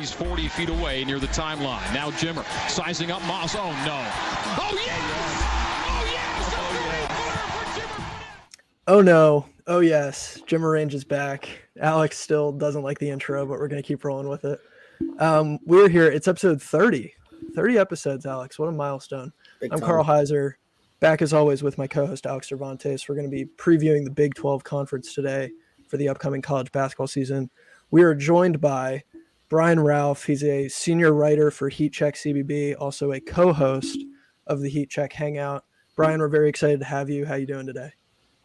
He's 40 feet away near the timeline. Now Jimmer sizing up Moss. Oh, no. Oh, yes! Oh, yes! Oh, no. Oh, yes. Jimmer Range is back. Alex still doesn't like the intro, but we're going to keep rolling with it. We're here. It's episode 30. 30 episodes, Alex. What a milestone. Big I'm time. Carl Heiser, back as always with my co-host Alex Cervantes. We're going to be previewing the Big 12 Conference today for the upcoming college basketball season. We are joined by Brian Rauf. He's a senior writer for Heat Check CBB, also a co-host of the Heat Check Hangout. Brian, we're very excited to have you. How you doing today?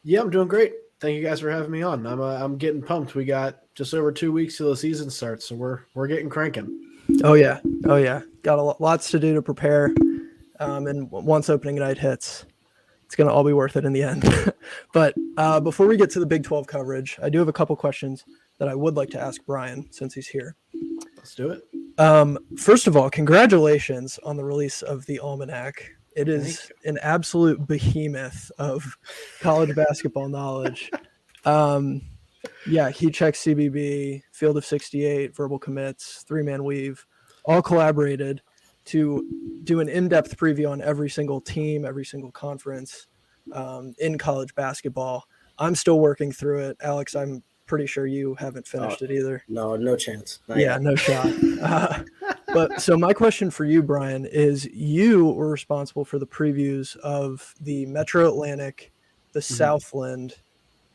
Yeah, I'm doing great. Thank you guys for having me on. I'm getting pumped. We got just over 2 weeks till the season starts, so we're getting cranking. Oh yeah. Got lots to do to prepare. And once opening night hits, it's going to all be worth it in the end. But before we get to the Big 12 coverage, I do have a couple questions that I would like to ask Brian since he's here. Let's do it. First of all, congratulations on the release of the Almanac. It is an absolute behemoth of college basketball knowledge. Heat Check CBB, Field of 68, Verbal Commits, Three-Man Weave, all collaborated to do an in-depth preview on every single team, every single conference in college basketball. I'm still working through it. Alex, I'm pretty sure you haven't finished it either. No chance. No shot. But so my question for you, Brian, is you were responsible for the previews of the Metro Atlantic, the Southland,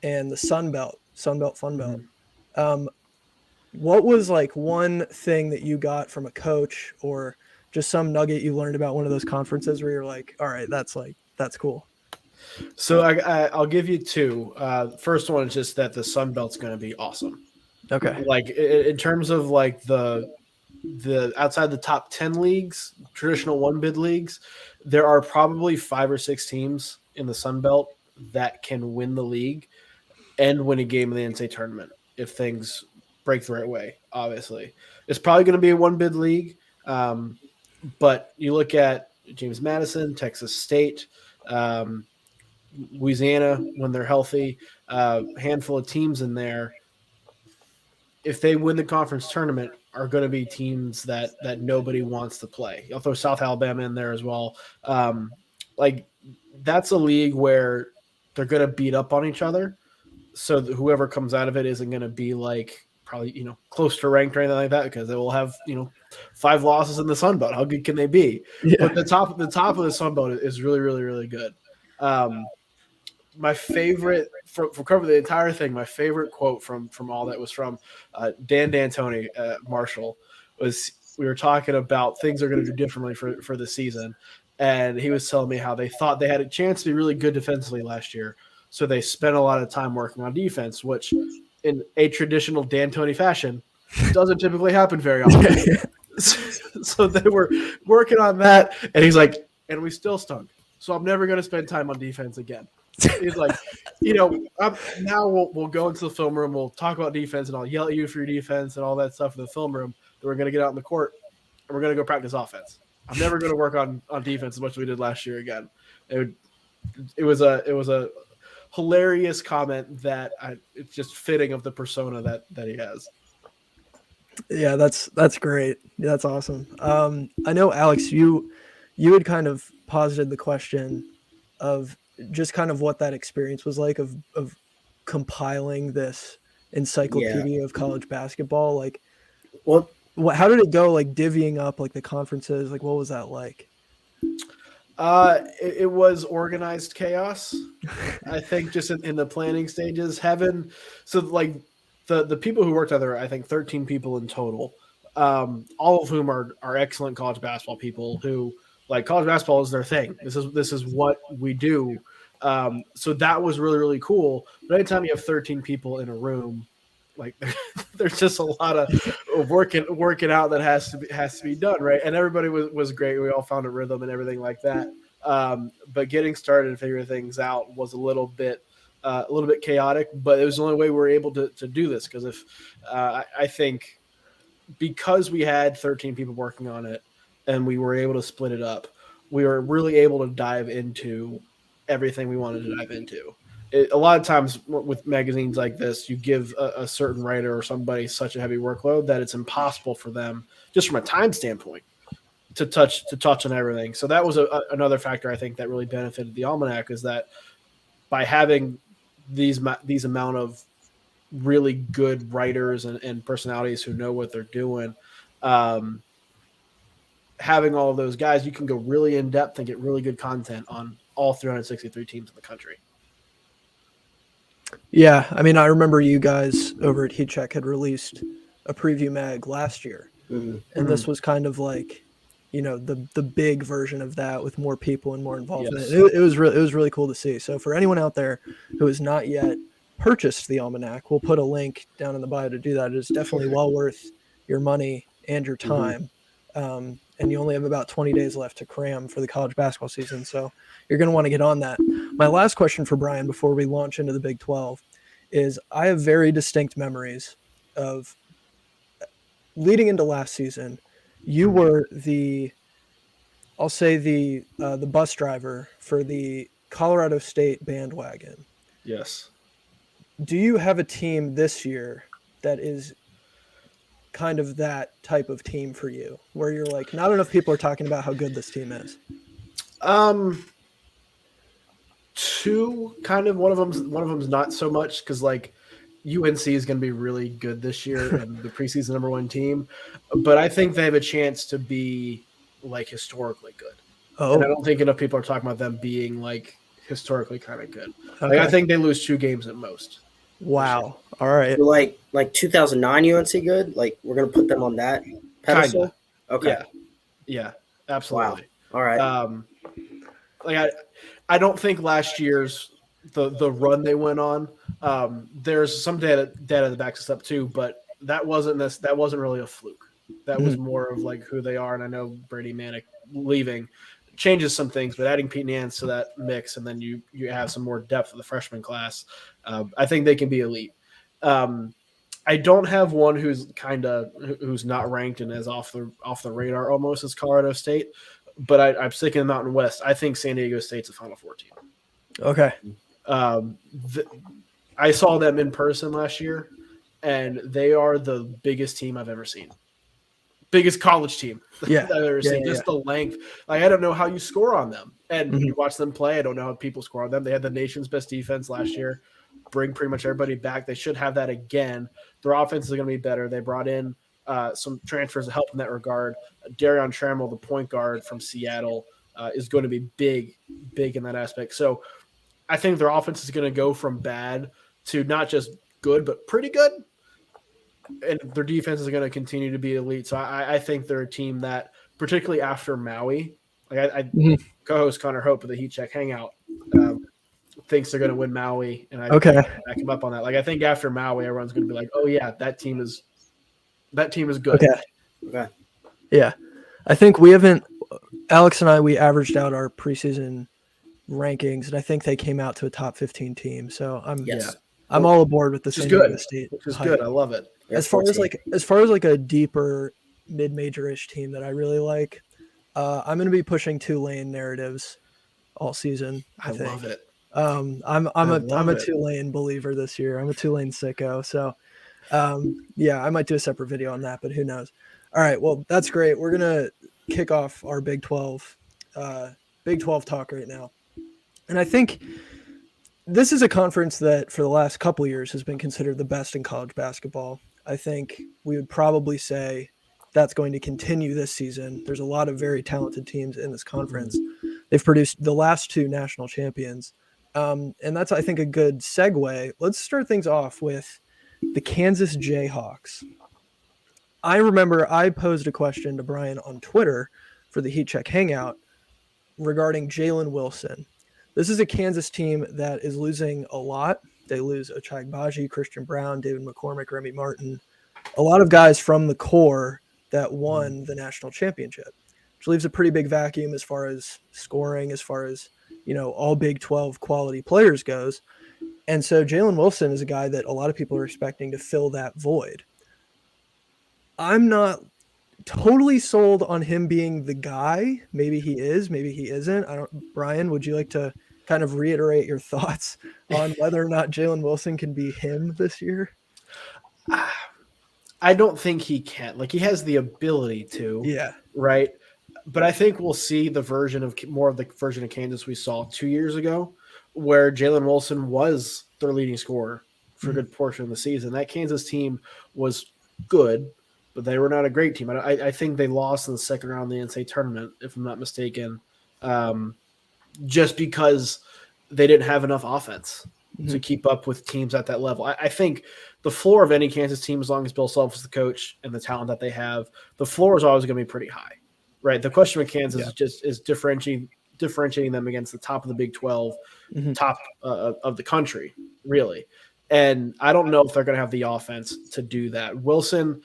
and the Sun Belt Fun Belt. What was like one thing that you got from a coach or just some nugget you learned about one of those conferences where you're like, all right, that's cool? So I'll give you two. First one is just that the Sun Belt's going to be awesome. Okay. Like in terms of like the outside the top 10 leagues, traditional one bid leagues, there are probably 5 or 6 teams in the Sun Belt that can win the league and win a game in the NCAA tournament if things break the right way. Obviously, it's probably going to be a one bid league, but you look at James Madison, Texas State, Louisiana when they're healthy, handful of teams in there. If they win the conference tournament, are going to be teams that nobody wants to play. I'll throw South Alabama in there as well. Like that's a league where they're going to beat up on each other. So whoever comes out of it isn't going to be like probably, close to ranked or anything like that because they will have, 5 losses in the Sun Belt. How good can they be? Yeah. But the top of the Sun Belt is really, really, really good. My favorite for covering the entire thing, my favorite quote from all that was from Dan D'Antoni at Marshall. Was we were talking about things they're going to do differently for the season, and he was telling me how they thought they had a chance to be really good defensively last year, so they spent a lot of time working on defense, which in a traditional D'Antoni fashion doesn't typically happen very often. So they were working on that, and he's like, and we still stunk. So I'm never going to spend time on defense again. He's like, now we'll go into the film room. We'll talk about defense, and I'll yell at you for your defense and all that stuff in the film room. Then we're going to get out in the court, and we're going to go practice offense. I'm never going to work on defense as much as we did last year again. It was a hilarious comment that it's just fitting of the persona that he has. Yeah, that's great. Yeah, that's awesome. I know, Alex, you had kind of posited the question of just kind of what that experience was like of compiling this encyclopedia of college basketball. Like, how did it go? Like divvying up like the conferences. Like, what was that like? It was organized chaos. I think just in the planning stages, the people who worked out there, I think 13 people in total, all of whom are excellent college basketball people who like college basketball is their thing. This is what we do. So that was really, really cool. But anytime you have 13 people in a room, like there's just a lot of working out that has to be done, right? And everybody was great. We all found a rhythm and everything like that. But getting started and figuring things out was a little bit chaotic. But it was the only way we were able to do this because if I think because we had 13 people working on it and we were able to split it up, we were really able to dive into everything we wanted to dive into. a lot of times with magazines like this, you give a certain writer or somebody such a heavy workload that it's impossible for them, just from a time standpoint, to touch on everything. So that was another factor I think that really benefited the Almanac, is that by having these amount of really good writers and personalities who know what they're doing, having all of those guys, you can go really in depth and get really good content on all 363 teams in the country. Yeah, I mean, I remember you guys over at Heat Check had released a preview mag last year, and this was kind of like, the big version of that with more people and more involvement. Yes. It was really cool to see. So for anyone out there who has not yet purchased the Almanac, we'll put a link down in the bio to do that. It is definitely well worth your money and your time. And you only have about 20 days left to cram for the college basketball season. So you're going to want to get on that. My last question for Brian before we launch into the Big 12 is, I have very distinct memories of leading into last season. You were the bus driver for the Colorado State bandwagon. Yes. Do you have a team this year that is kind of that type of team for you, where you're like, not enough people are talking about how good this team is? Two, kind of. One of them's not so much, because like UNC is going to be really good this year and the preseason #1 team, but I think they have a chance to be like historically good. And I don't think enough people are talking about them being like historically kind of good. Okay. Like, I think they lose 2 games at most. Wow. All right. Like 2009 UNC good? Like, we're going to put them on that pedestal? Kinda. Okay. Yeah, absolutely. Wow. All right. Like I don't think last year's the run they went on. There's some data that backs us up too, but that wasn't really a fluke. That was more of like who they are. And I know Brady Manick leaving changes some things, but adding Pete Nance to that mix, and then you have some more depth of the freshman class. I think they can be elite. I don't have one who's not ranked and is off the radar almost as Colorado State, but I'm sticking in the Mountain West. I think San Diego State's a Final Four team. Okay. I saw them in person last year, and they are the biggest team I've ever seen. Biggest college team Yeah. I've ever seen. Just the length. Like, I don't know how you score on them. And when you watch them play, I don't know how people score on them. They had the nation's best defense last year. Bring pretty much everybody back. They should have that again. Their offense is going to be better. They brought in some transfers to help in that regard. Darion Trammell, the point guard from Seattle, is going to be big in that aspect. So I think their offense is going to go from bad to not just good, but pretty good. And their defense is going to continue to be elite. So I think they're a team that, particularly after Maui, like I co-host Connor Hope of the Heat Check Hangout, thinks they're going to win Maui, and I back him up on that. Like, I think after Maui, everyone's going to be like, "Oh yeah, that team is good." Okay. Yeah, I think Alex and I averaged out our preseason rankings, and I think they came out to a top 15 team. So I'm all aboard with the San Diego State. Which is good. I love it. As far as like a deeper mid-major-ish team that I really like, I'm going to be pushing Tulane narratives all season. I think. Love it. I'm a Tulane believer this year. I'm a Tulane sicko. So, I might do a separate video on that, but who knows? All right. Well, that's great. We're going to kick off our Big 12 talk right now. And I think this is a conference that for the last couple of years has been considered the best in college basketball. I think we would probably say that's going to continue this season. There's a lot of very talented teams in this conference. They've produced the last 2 national champions. And that's, I think, a good segue. Let's start things off with the Kansas Jayhawks. I remember I posed a question to Brian on Twitter for the Heat Check Hangout regarding Jalen Wilson. This is a Kansas team that is losing a lot. They lose Ochai Agbaji, Christian Brown, David McCormick, Remy Martin, a lot of guys from the core that won the national championship, which leaves a pretty big vacuum as far as scoring, as far as, all Big 12 quality players goes. And so Jalen Wilson is a guy that a lot of people are expecting to fill that void. I'm not totally sold on him being the guy. Maybe he is, maybe he isn't. Brian, would you like to kind of reiterate your thoughts on whether or not Jalen Wilson can be him this year? I don't think he can. Like, he has the ability to. Yeah. Right. But I think we'll see more of the version of Kansas we saw 2 years ago, where Jalen Wilson was their leading scorer for a good portion of the season. That Kansas team was good, but they were not a great team. I think they lost in the second round of the NCAA tournament, if I'm not mistaken, just because they didn't have enough offense to keep up with teams at that level. I think the floor of any Kansas team, as long as Bill Self is the coach and the talent that they have, the floor is always going to be pretty high, right? The question with Kansas is differentiating them against the top of the Big 12, top of the country, really. And I don't know if they're going to have the offense to do that. Wilson,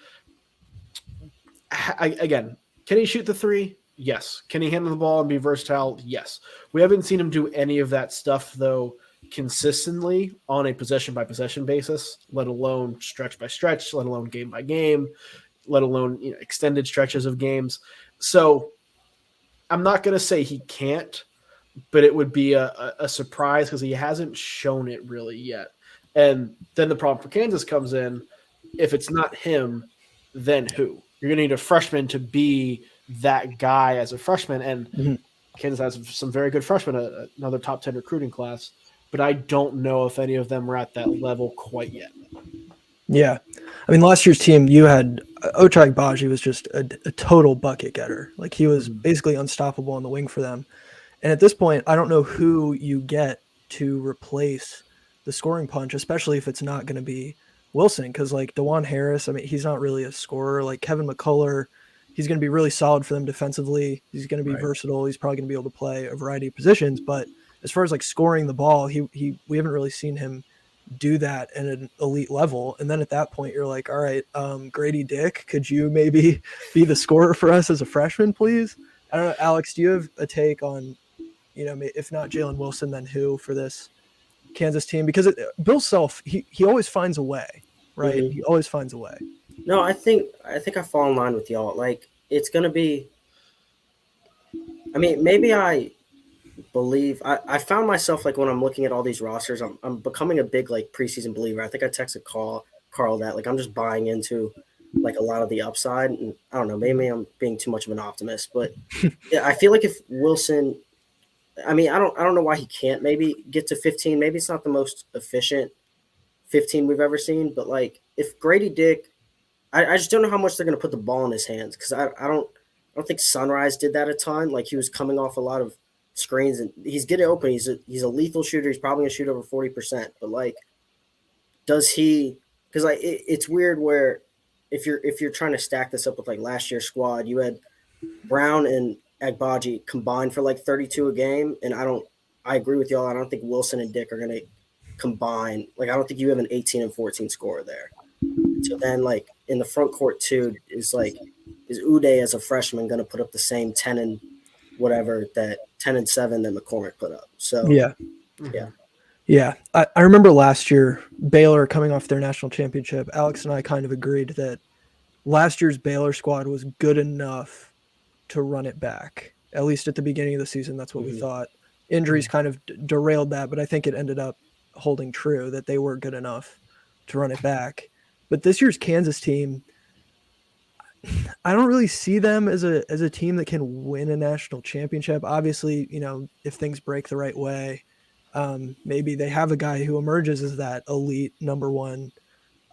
again, can he shoot the three? Yes. Can he handle the ball and be versatile? Yes. We haven't seen him do any of that stuff, though, consistently on a possession-by-possession basis, let alone stretch by stretch, let alone game by game, let alone extended stretches of games. So I'm not going to say he can't, but it would be a surprise because he hasn't shown it really yet. And then the problem for Kansas comes in, if it's not him, then who? You're going to need a freshman to be that guy as a freshman. And Kansas has some very good freshmen, another top 10 recruiting class, but I don't know if any of them are at that level quite yet. Yeah. I mean, last year's team, you had Ochai Agbaji was just a total bucket getter. Like, he was basically unstoppable on the wing for them. And at this point, I don't know who you get to replace the scoring punch, especially if it's not going to be Wilson. Because, like, DeJuan Harris, I mean, he's not really a scorer. Like, Kevin McCullough, he's going to be really solid for them defensively. He's going to be versatile. He's probably going to be able to play a variety of positions. But as far as, like, scoring the ball, we haven't really seen him do that at an elite level. And then at that point, you're like, all right, Grady Dick, could you maybe be the scorer for us as a freshman, please? I don't know, Alex, do you have a take on, if not Jalen Wilson, then who for this Kansas team? Because Bill Self, he always finds a way, right? He always finds a way. No, I think I fall in line with y'all. Like, it's going to be, I mean, maybe I believe I found myself, like, when I'm looking at all these rosters, I'm becoming a big, like, preseason believer. I think I texted Carl that, like, I'm just buying into, like, a lot of the upside. And I don't know, maybe I'm being too much of an optimist, but yeah, I feel like if Wilson, I mean, I don't know why he can't maybe get to 15. Maybe it's not the most efficient 15 we've ever seen, but, like, if Grady Dick, I just don't know how much they're going to put the ball in his hands, because I don't think Sunrise did that a ton. Like, he was coming off a lot of screens, and he's getting open. He's a lethal shooter. He's probably going to shoot over 40%. But, like, does he? Because, like, it's weird where if you're trying to stack this up with, like, last year's squad, you had Brown and Agbaji combined for, like, 32 a game, and I agree with y'all. I don't think Wilson and Dick are going to combine. Like, I don't think you have an 18 and 14 scorer there. So then, like, in the front court too, is Uday as a freshman going to put up the same 10 and whatever, that 10 and 7 that McCormick put up? So yeah. I remember last year Baylor coming off their national championship. Alex and I kind of agreed that last year's Baylor squad was good enough to run it back. At least at the beginning of the season, that's what we thought. Injuries kind of derailed that, but I think it ended up holding true that they were good enough to run it back. But this year's Kansas team, I don't really see them as a team that can win a national championship. Obviously, if things break the right way, maybe they have a guy who emerges as that elite number one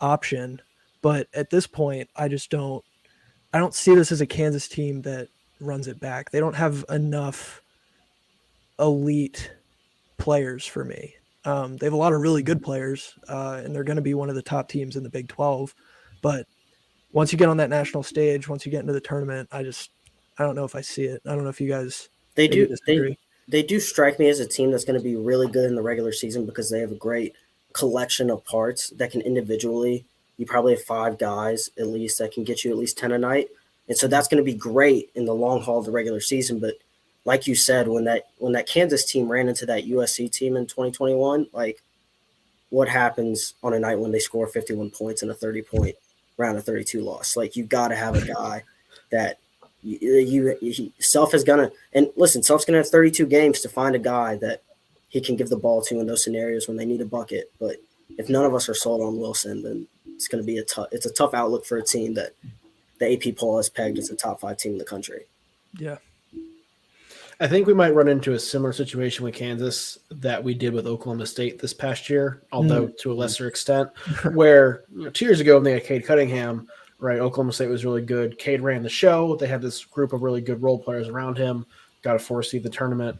option. But at this point, I don't see this as a Kansas team that runs it back. They don't have enough elite players for me. They have a lot of really good players, and they're going to be one of the top teams in the Big 12. But once you get on that national stage, once you get into the tournament, I don't know if I see it. I don't know if you guys disagree. They do strike me as a team that's going to be really good in the regular season because they have a great collection of parts that can individually, you probably have 5 guys at least that can get you at least 10 a night. And so that's going to be great in the long haul of the regular season. But like you said, when that Kansas team ran into that USC team in 2021, like, what happens on a night when they score 51 points in a 30-point round of 32 loss? Like, you've got to have a guy that Self is going to – and listen, Self's going to have 32 games to find a guy that he can give the ball to in those scenarios when they need a bucket. But if none of us are sold on Wilson, then it's going to be it's a tough outlook for a team that the AP poll has pegged as a top 5 team in the country. Yeah. I think we might run into a similar situation with Kansas that we did with Oklahoma State this past year, although to a lesser extent, where 2 years ago when they had Cade Cunningham, right, Oklahoma State was really good. Cade ran the show. They had this group of really good role players around him, got a 4 seed the tournament,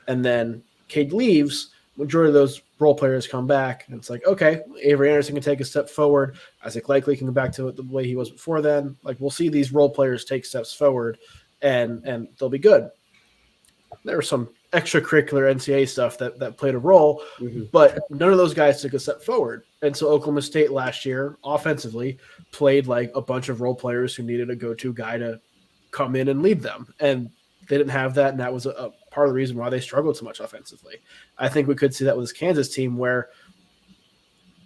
and then Cade leaves. Majority of those role players come back, and it's like, okay, Avery Anderson can take a step forward. Isaac Likely can go back to the way he was before then. Like, we'll see these role players take steps forward, and they'll be good. There was some extracurricular NCAA stuff that played a role, but none of those guys took a step forward. And so Oklahoma State last year, offensively, played like a bunch of role players who needed a go-to guy to come in and lead them. And they didn't have that, and that was a part of the reason why they struggled so much offensively. I think we could see that with this Kansas team where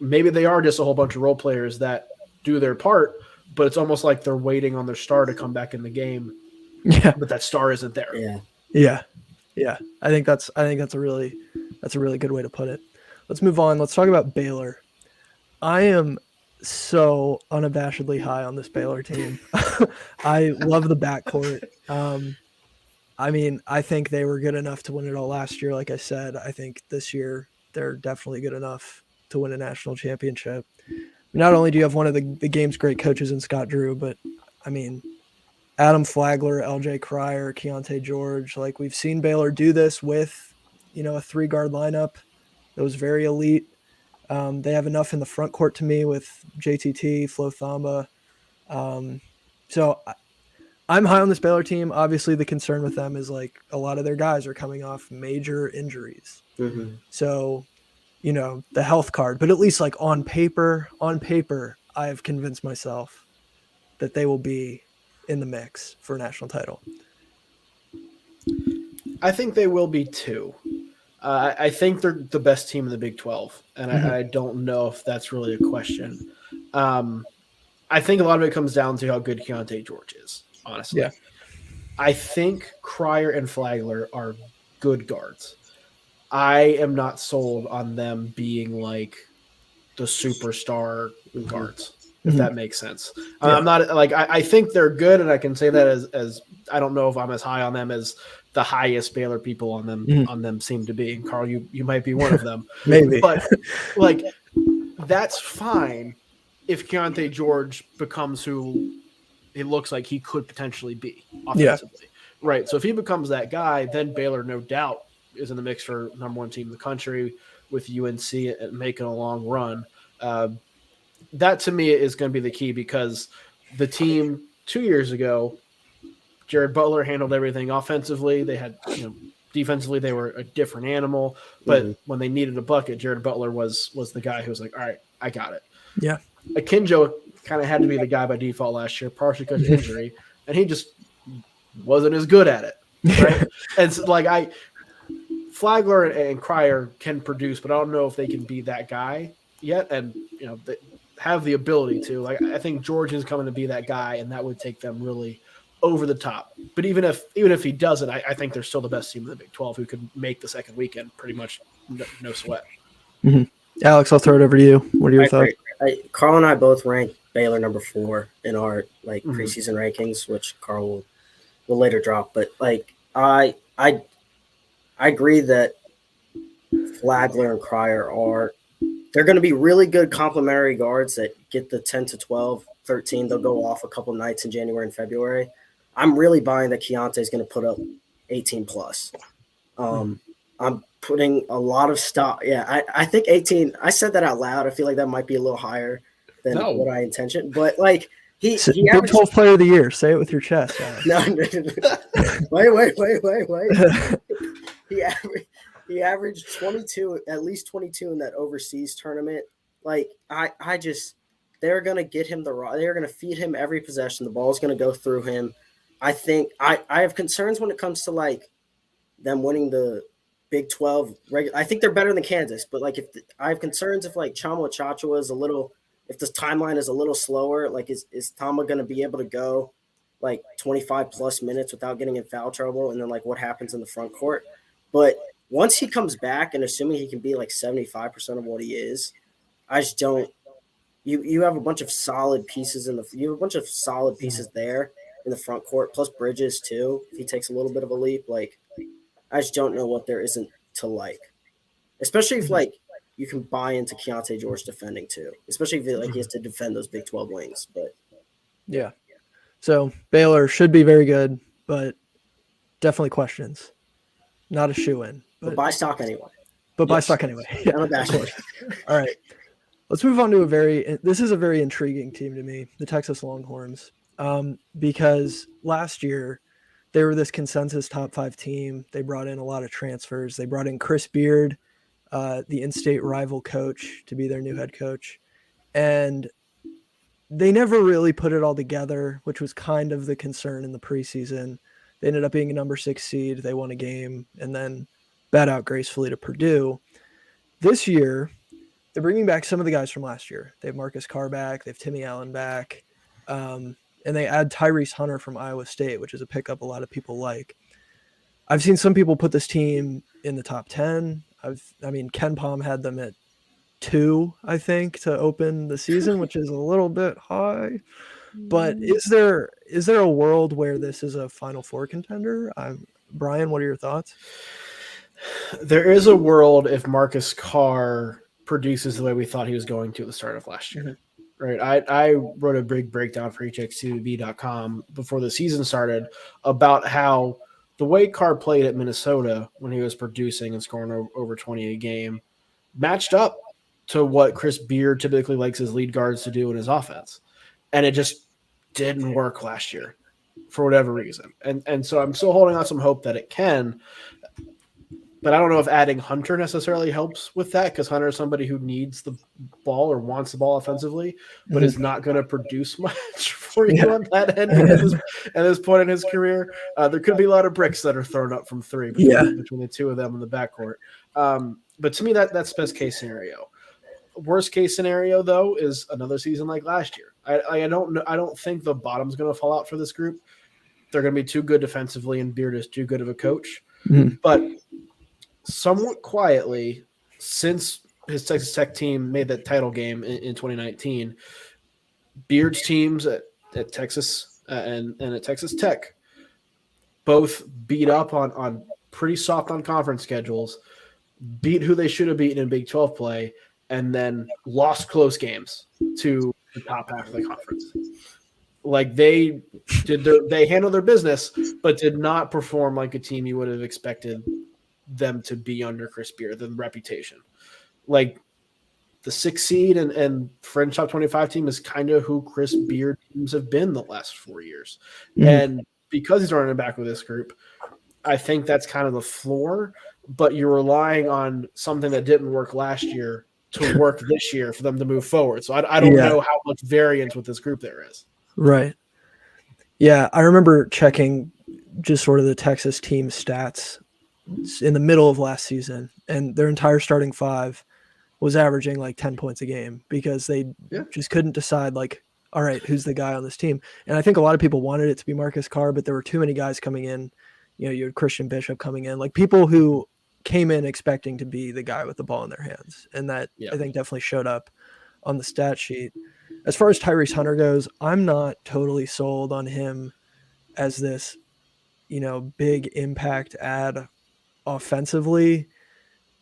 maybe they are just a whole bunch of role players that do their part, but it's almost like they're waiting on their star to come back in the game. Yeah. But that star isn't there. Yeah. I think that's a really good way to put it. Let's move on. Let's talk about Baylor. I am so unabashedly high on this Baylor team. I love the backcourt. I mean, I think they were good enough to win it all last year. Like I said, I think this year they're definitely good enough to win a national championship. Not only do you have one of the game's great coaches in Scott Drew, but I mean, Adam Flagler, LJ Cryer, Keyonte George, like we've seen Baylor do this with, a 3-guard lineup that was very elite. They have enough in the front court to me with JTT, Flo Thamba. So I'm high on this Baylor team. Obviously, the concern with them is like a lot of their guys are coming off major injuries. So, the health card, but at least like on paper, I've convinced myself that they will be in the mix for a national title. I think they will be too. I think they're the best team in the Big 12, and I don't know if that's really a question. I think a lot of it comes down to how good Keyonte George is, honestly. Yeah. I think Cryer and Flagler are good guards. I am not sold on them being like the superstar guards, if that makes sense. I'm not like I think they're good, and I can say that as I don't know if I'm as high on them as the highest Baylor people on them seem to be. And Carl, you might be one of them. Maybe. But like that's fine if Keyonte George becomes who it looks like he could potentially be offensively. Yeah. Right. So if he becomes that guy, then Baylor no doubt is in the mix for number 1 team in the country with UNC and making a long run. That to me is going to be the key, because the team 2 years ago, Jared Butler handled everything offensively. They had, defensively, they were a different animal, but when they needed a bucket, Jared Butler was the guy who was like, all right, I got it. Yeah. Akinjo kind of had to be the guy by default last year, partially because of injury, and he just wasn't as good at it. Right. And so like Flagler and Cryer can produce, but I don't know if they can be that guy yet. And, they have the ability to. Like, I think George is coming to be that guy, and that would take them really over the top. But even if he doesn't, I think they're still the best team in the Big 12 who could make the second weekend pretty much no sweat. Alex, I'll throw it over to you. What are your thoughts? Carl and I both ranked Baylor number 4 in our preseason rankings, which Carl will later drop. But I agree that Flagler and Cryer they're going to be really good complementary guards that get the 10 to 12, 13. They'll go off a couple nights in January and February. I'm really buying that Keyonte is going to put up 18 plus. I'm putting a lot of stock. Yeah, I think 18. I said that out loud. I feel like that might be a little higher than what I intentioned. But he Big 12 player of the year. Say it with your chest. No. Wait. He averaged 22, at least 22 in that overseas tournament. They're going to get him they're going to feed him every possession. The ball's going to go through him. I think I have concerns when it comes to them winning the Big 12. I think they're better than Kansas, but I have concerns if Chama Chachua is if this timeline is a little slower, is Tama going to be able to go 25 plus minutes without getting in foul trouble? And then what happens in the front court? But once he comes back and assuming he can be like 75% of what he is, I just don't. You have a bunch of solid pieces there in the front court, plus Bridges too. If he takes a little bit of a leap, like I just don't know what there isn't to like. Especially if like you can buy into Keyonte George defending too. Especially if like he has to defend those Big 12 wings. But yeah. So Baylor should be very good, but definitely questions. Not a shoe-in. But buy stock anyway. Buy stock anyway. Yeah, of course. All right. Let's move on to this is a very intriguing team to me, the Texas Longhorns, because last year they were this consensus top 5 team. They brought in a lot of transfers. They brought in Chris Beard, the in-state rival coach, to be their new head coach. And they never really put it all together, which was kind of the concern in the preseason. They ended up being a number 6 seed. They won a game and then bat out gracefully to Purdue. This year, they're bringing back some of the guys from last year. They have Marcus Carr back. They have Timmy Allen back. And they add Tyrese Hunter from Iowa State, which is a pickup a lot of people like. I've seen some people put this team in the top 10. Ken Pom had them at 2, I think, to open the season, which is a little bit high. But is there a world where this is a Final Four contender? Brian, what are your thoughts? There is a world if Marcus Carr produces the way we thought he was going to at the start of last year. Mm-hmm. Right. I wrote a big breakdown for hx2b.com before the season started about how the way Carr played at Minnesota when he was producing and scoring over 20 a game matched up to what Chris Beard typically likes his lead guards to do in his offense. And it just didn't work last year for whatever reason. And so I'm still holding out some hope that it can. But I don't know if adding Hunter necessarily helps with that, because Hunter is somebody who needs the ball or wants the ball offensively, but is not going to produce much for you on that end at this point in his career. There could be a lot of bricks that are thrown up from 3 between the two of them in the backcourt. But to me, that's best case scenario. Worst case scenario, though, is another season like last year. I don't think the bottom's going to fall out for this group. They're going to be too good defensively, and Beard is too good of a coach. Mm-hmm. But somewhat quietly, since his Texas Tech team made that title game in 2019, Beard's teams at Texas and at Texas Tech both beat up on pretty soft on conference schedules, beat who they should have beaten in Big 12 play, and then lost close games to the top half of the conference. Like they handled their business, but did not perform like a team you would have expected them to be under Chris Beard, the reputation. Like the 6 seed and French top 25 team is kind of who Chris Beard teams have been the last 4 years. Mm-hmm. And because he's running back with this group, I think that's kind of the floor, but you're relying on something that didn't work last year to work this year for them to move forward. So I don't know how much variance with this group there is. Right. Yeah. I remember checking just sort of the Texas team stats in the middle of last season, and their entire starting 5 was averaging like 10 points a game because they just couldn't decide, like, all right, who's the guy on this team? And I think a lot of people wanted it to be Marcus Carr, but there were too many guys coming in. You know, you had Christian Bishop coming in, like people who came in expecting to be the guy with the ball in their hands. And that I think definitely showed up on the stat sheet. As far as Tyrese Hunter goes, I'm not totally sold on him as this, big impact add offensively,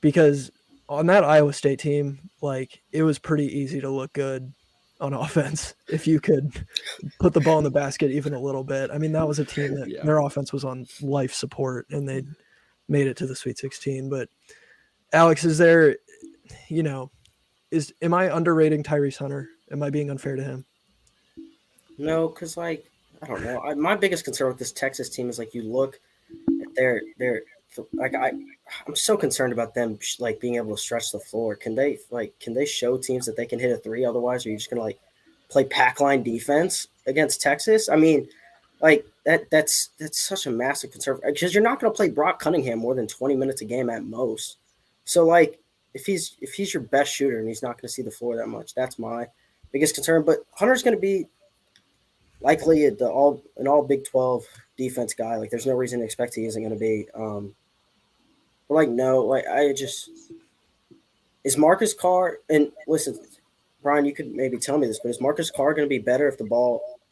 because on that Iowa State team, like, it was pretty easy to look good on offense if you could put the ball in the basket even a little bit. I mean, that was a team that their offense was on life support, and they made it to the Sweet 16. But Alex, is there, am I underrating Tyrese Hunter? Am I being unfair to him? No, because I don't know. My biggest concern with this Texas team is, like, you look at their I'm so concerned about them, like, being able to stretch the floor. Can they show teams that they can hit a 3? Otherwise, are you just gonna play pack line defense against Texas? I mean, like that's such a massive concern, because you're not gonna play Brock Cunningham more than 20 minutes a game at most. So, like, if he's your best shooter and he's not gonna see the floor that much, that's my biggest concern. But Hunter's gonna be likely an all Big 12 defense guy. Like, there's no reason to expect he isn't gonna be. Like, no, like is Marcus Carr, and listen, Brian, you could maybe tell me this, but is Marcus Carr going to be better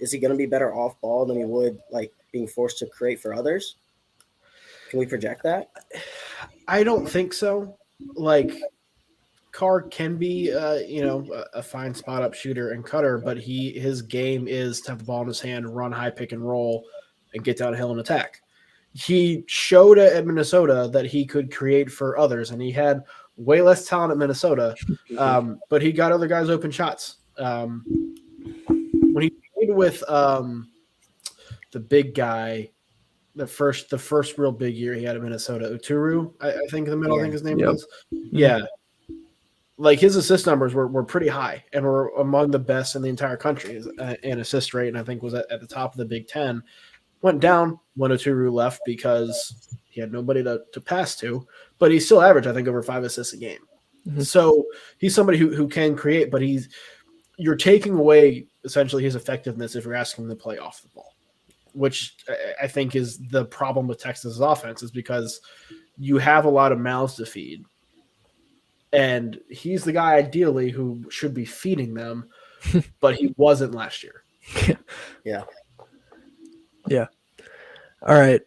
is he going to be better off ball than he would like being forced to create for others? Can we project that? I don't think so. Like, Carr can be, a fine spot up shooter and cutter, but his game is to have the ball in his hand, run high pick and roll, and get downhill and attack. He showed at Minnesota that he could create for others, and he had way less talent at Minnesota, but he got other guys open shots. When he played with the big guy, the first real big year he had at Minnesota, Uturu, I think in the middle, I think his name was. Yeah. Like his assist numbers were pretty high and were among the best in the entire country in assist rate, and I think was at the top of the Big Ten. Went down when Uturu left because he had nobody to pass to, but he still averaged, I think, over 5 assists a game. Mm-hmm. So he's somebody who can create, but you're taking away essentially his effectiveness if you're asking him to play off the ball, which I think is the problem with Texas' offense, is because you have a lot of mouths to feed. And he's the guy ideally who should be feeding them, but he wasn't last year. Yeah. All right.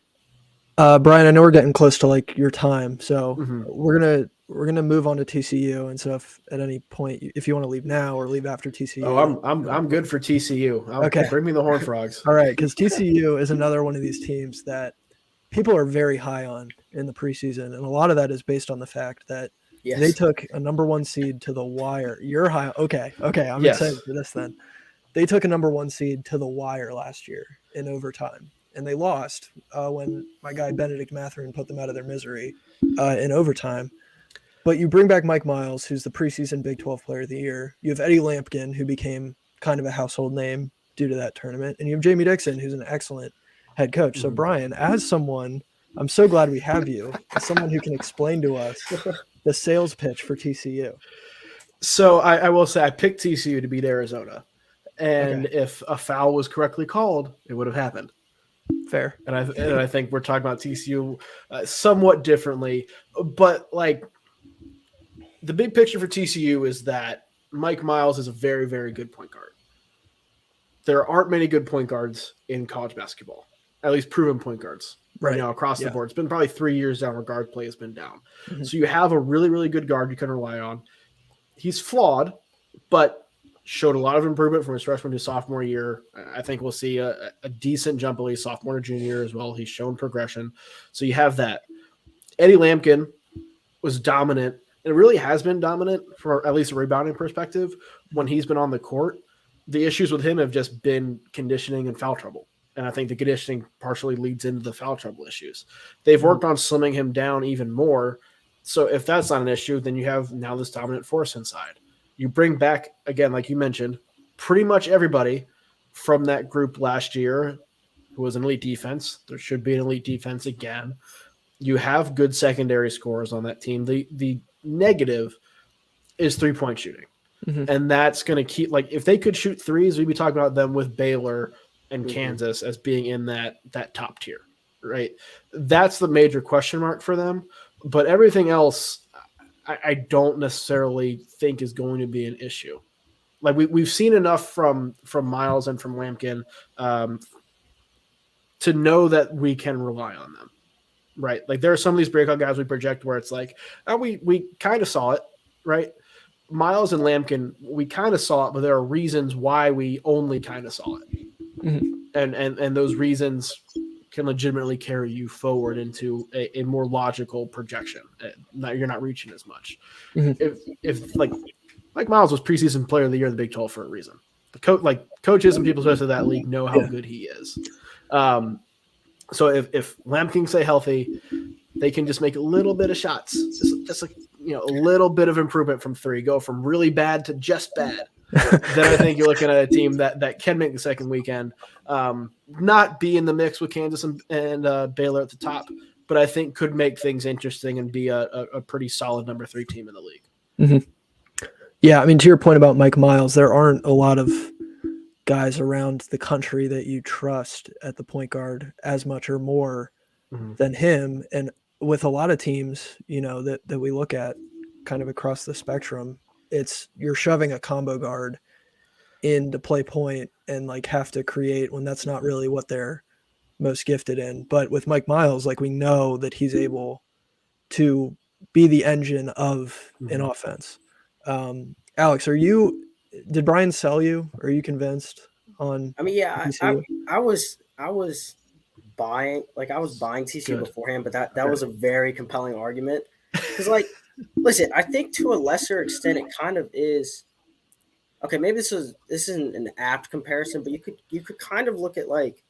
Brian, I know we're getting close to like your time, so we're gonna move on to TCU. And so if at any point, if you want to leave now or leave after TCU. Oh, I'm good for TCU. Okay. Bring me the Horned Frogs. All right, because TCU is another one of these teams that people are very high on in the preseason, and a lot of that is based on the fact that they took a number 1 seed to the wire. You're high. Okay. I'm excited for this then. They took a number 1 seed to the wire last year in overtime, and they lost when my guy Benedict Mathurin put them out of their misery in overtime. But you bring back Mike Miles, who's the preseason Big 12 Player of the Year. You have Eddie Lampkin, who became kind of a household name due to that tournament. And you have Jamie Dixon, who's an excellent head coach. So, Brian, as someone, I'm so glad we have you, as someone who can explain to us the sales pitch for TCU. So I will say I picked TCU to beat Arizona. And if a foul was correctly called, it would have happened. Fair. And I think we're talking about TCU somewhat differently. But, like, the big picture for TCU is that Mike Miles is a very, very good point guard. There aren't many good point guards in college basketball, at least proven point guards right now across the board. It's been probably 3 years down where guard play has been down. Mm-hmm. So you have a really, really good guard you can rely on. He's flawed, but showed a lot of improvement from his freshman to sophomore year. I think we'll see a decent jump at least sophomore to junior year as well. He's shown progression. So you have that. Eddie Lampkin was dominant. It really has been dominant from at least a rebounding perspective when he's been on the court. The issues with him have just been conditioning and foul trouble. And I think the conditioning partially leads into the foul trouble issues. They've worked on slimming him down even more. So if that's not an issue, then you have now this dominant force inside. You bring back, again, like you mentioned, pretty much everybody from that group last year who was an elite defense. There should be an elite defense again. You have good secondary scorers on that team. The negative is 3-point shooting. Mm-hmm. And that's going to keep, like, if they could shoot threes, we'd be talking about them with Baylor and Kansas as being in that top tier, right? That's the major question mark for them. But everything else, I don't necessarily think is going to be an issue. Like we've seen enough from Miles and from Lampkin to know that we can rely on them, right? Like there are some of these breakout guys we project where it's like, we kind of saw it, right? Miles and Lampkin, we kind of saw it, but there are reasons why we only kind of saw it. Mm-hmm. And those reasons can legitimately carry you forward into a more logical projection. You're not reaching as much. Mm-hmm. If like Miles was preseason player of the year in the Big 12 for a reason. The coaches and people especially that league know how good he is. So if Lampkin can stay healthy, they can just make a little bit of shots, just like a little bit of improvement from three, go from really bad to just bad. Then I think you're looking at a team that can make the second weekend, not be in the mix with Kansas and Baylor at the top, but I think could make things interesting and be a pretty solid number 3 team in the league. Mm-hmm. Yeah, I mean, to your point about Mike Miles, there aren't a lot of guys around the country that you trust at the point guard as much or more than him. And with a lot of teams, that we look at kind of across the spectrum, you're shoving a combo guard in to play point and like have to create when that's not really what they're most gifted in. But with Mike Miles, like we know that he's able to be the engine of an offense. Alex, did Brian sell you? Are you convinced on? I mean, yeah, TCU? I was buying TCU Good. beforehand, but that was a very compelling argument because, like, listen, I think to a lesser extent it kind of is. Okay, maybe this isn't an apt comparison, but you could kind of look at like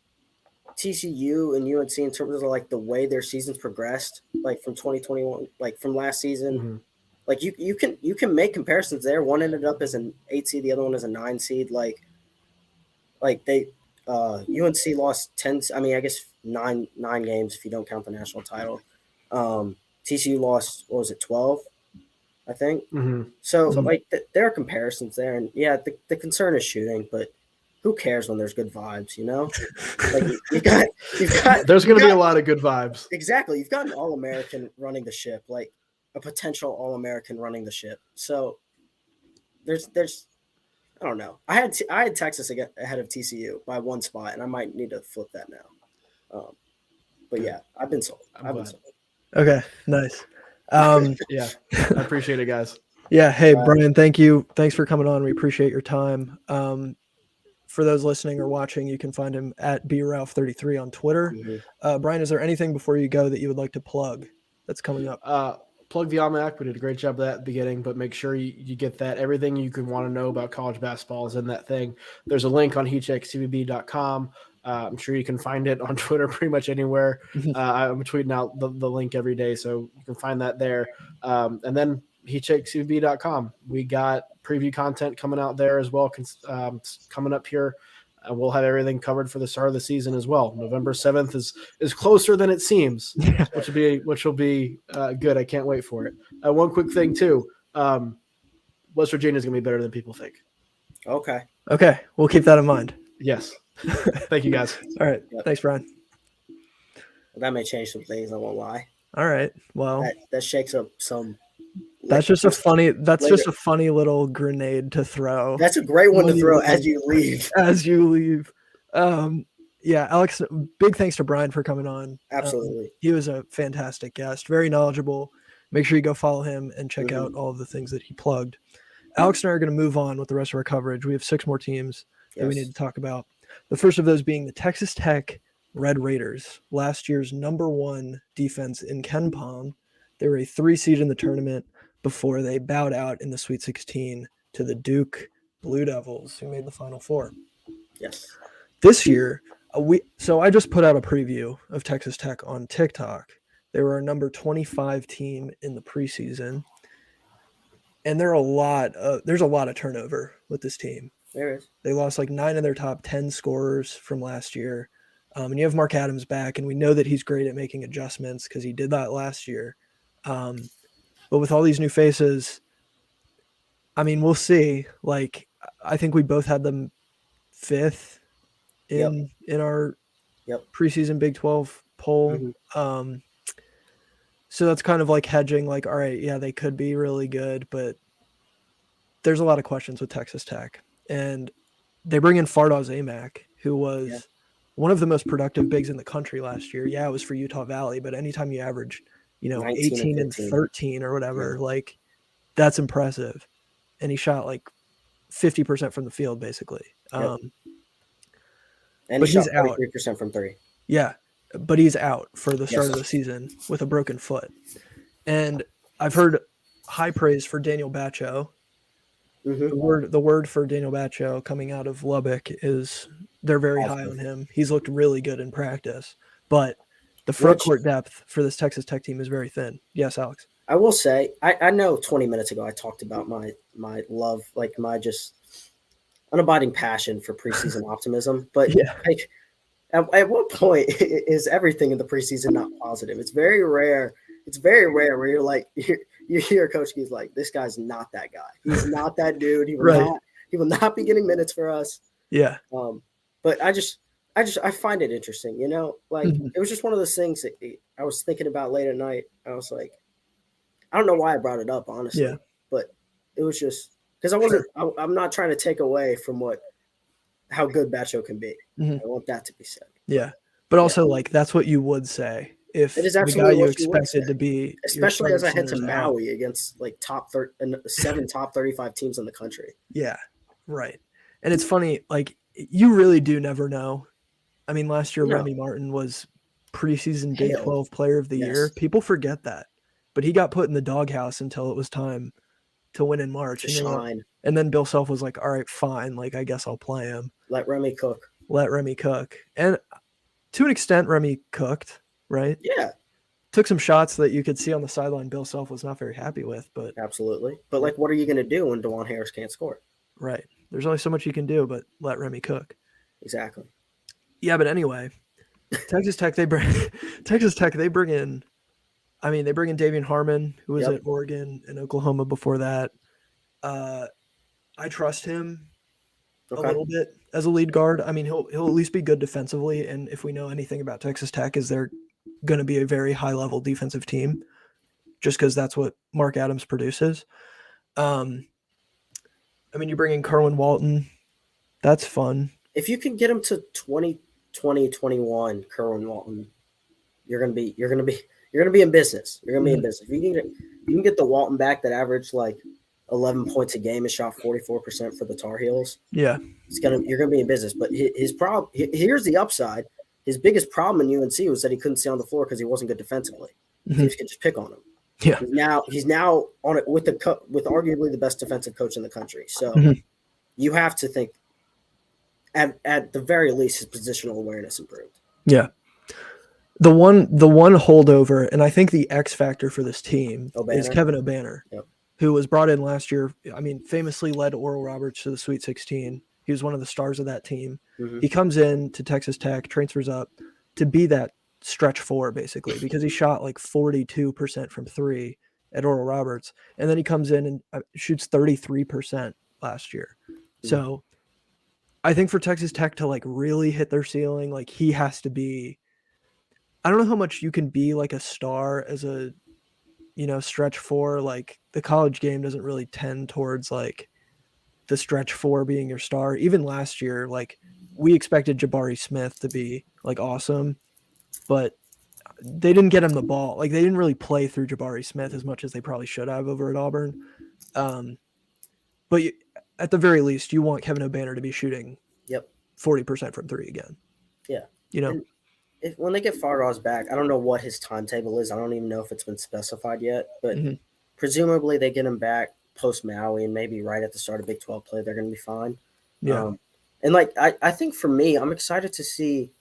TCU and UNC in terms of like the way their seasons progressed, like from 2021, like from last season. Like you can make comparisons there. One ended up as an 8 seed, the other one as a 9 seed. Like they UNC lost 10. I mean, I guess nine games if you don't count the national title. TCU lost, what was it, 12? I think. So like there are comparisons there, and yeah, the concern is shooting, but who cares when there's good vibes, Like you've got there's going to be a lot of good vibes. Exactly. You've got an All-American running the ship, like a potential All-American running the ship. So there's I don't know. I had Texas ahead of TCU by one spot, and I might need to flip that now. But yeah, I've been sold. Okay, nice. Yeah, I appreciate it, guys. Yeah. Hey, Brian, thank you. Thanks for coming on. We appreciate your time. For those listening or watching, you can find him at brauf33 on Twitter. Brian, is there anything before you go that you would like to plug that's coming up? Plug the Almanac. We did a great job of that at the beginning, but make sure you get that. Everything you can want to know about college basketball is in that thing. There's a link on heatcheckcbb.com. I'm sure you can find it on Twitter pretty much anywhere. I'm tweeting out the link every day, so you can find that there. And then heatcheckcbb.com. We got preview content coming out there as well, coming up here. We'll have everything covered for the start of the season as well. November 7th is closer than it seems, which will be good. I can't wait for it. One quick thing too, West Virginia is going to be better than people think. Okay, we'll keep that in mind. Yes. Thank you, guys. All right. Yep. Thanks, Brian. Well, that may change some things. I won't lie. All right. Well, that shakes up some. That's just a funny little grenade to throw. That's a great one to throw as you leave. Yeah, Alex, big thanks to Brian for coming on. Absolutely. He was a fantastic guest, very knowledgeable. Make sure you go follow him and check out all of the things that he plugged. Alex and I are going to move on with the rest of our coverage. We have 6 more teams that we need to talk about. The first of those being the Texas Tech Red Raiders, last year's #1 defense in KenPom. They were a 3 seed in the tournament before they bowed out in the Sweet 16 to the Duke Blue Devils, who made the Final Four. Yes. This year, I just put out a preview of Texas Tech on TikTok. They were our number 25 team in the preseason, and there's a lot of turnover with this team. There is. They lost like 9 of their top 10 scorers from last year. And you have Mark Adams back, and we know that he's great at making adjustments because he did that last year. But with all these new faces, I mean, we'll see. Like, I think we both had them 5th in our preseason Big 12 poll. So that's kind of like hedging, like, all right, yeah, they could be really good, but there's a lot of questions with Texas Tech. And they bring in Fardaws Aimaq, who was one of the most productive bigs in the country last year. Yeah, it was for Utah Valley, but anytime you average, 18 and 13 or whatever, like, that's impressive. And he shot like 50% from the field, basically. And he shot 33% from 3. Yeah, but he's out for the start of the season with a broken foot. And I've heard high praise for Daniel Batcho. The word for Daniel Batcho coming out of Lubbock is they're very high on him. He's looked really good in practice, but the front court depth for this Texas Tech team is very thin. Yes, Alex. I will say, I know 20 minutes ago I talked about my love, like my just unabiding passion for preseason optimism, but like, at what point is everything in the preseason not positive? It's very rare. It's very rare where you're like, you hear Coach G's like, this guy's not that guy. He's not that dude. He will not be getting minutes for us. Yeah. But I I find it interesting, like it was just one of those things that I was thinking about late at night. I was like, I don't know why I brought it up, honestly, but it was just because I'm not trying to take away from how good Batcho can be. I want that to be said. Yeah. But also like, that's what you would say if it is the absolutely guy you what you would expected say. to be, especially as I head to center's Maui against like 7 top 35 teams in the country. Yeah. Right. And it's funny, like you really do never know. I mean, last year, Remy Martin was preseason Big 12 player of the year. People forget that, but he got put in the doghouse until it was time to win in March. And then Bill Self was like, all right, fine. Like, I guess I'll play him. Let Remy cook. And to an extent, Remy cooked, right? Yeah. Took some shots that you could see on the sideline Bill Self was not very happy with, but absolutely. But like, what are you going to do when DeJuan Harris can't score? Right. There's only so much you can do, but let Remy cook. Exactly. Yeah, but anyway, Texas Tech, they bring in, they bring in Davian Harmon, who was at Oregon and Oklahoma before that. I trust him a little bit as a lead guard. I mean, he'll at least be good defensively. And if we know anything about Texas Tech, is they're going to be a very high level defensive team, just because that's what Mark Adams produces. You bring in Kerwin Walton. That's fun. If you can get him to 21, Kerwin Walton, you're gonna be in business. You're gonna be in business. If you can get the Walton back that averaged like 11 points a game and shot 44% for the Tar Heels. Yeah, you're gonna be in business. But his problem here's the upside. His biggest problem in UNC was that he couldn't stay on the floor because he wasn't good defensively. Teams could just pick on him. Yeah. He's now on it with arguably the best defensive coach in the country. So you have to think at the very least his positional awareness improved. Yeah. The one holdover, and I think the X factor for this team is Kevin O'Banner, who was brought in last year. I mean, famously led Oral Roberts to the Sweet 16. He was one of the stars of that team. He comes in to Texas Tech, transfers up to be that stretch 4 basically, because he shot like 42% from 3 at Oral Roberts, and then he comes in and shoots 33% last year. So I think for Texas Tech to like really hit their ceiling, like he has to be, I don't know how much you can be like a star as a, stretch 4. Like the college game doesn't really tend towards like the stretch 4 being your star. Even last year, like we expected Jabari Smith to be like awesome, but they didn't get him the ball. Like they didn't really play through Jabari Smith as much as they probably should have over at Auburn. But at the very least, you want Kevin O'Banner to be shooting 40% from 3 again. Yeah. And when they get Farrah's back, I don't know what his timetable is. I don't even know if it's been specified yet, but presumably they get him back post Maui and maybe right at the start of Big 12 play, they're going to be fine. Yeah. And like, I think for me, I'm excited to see,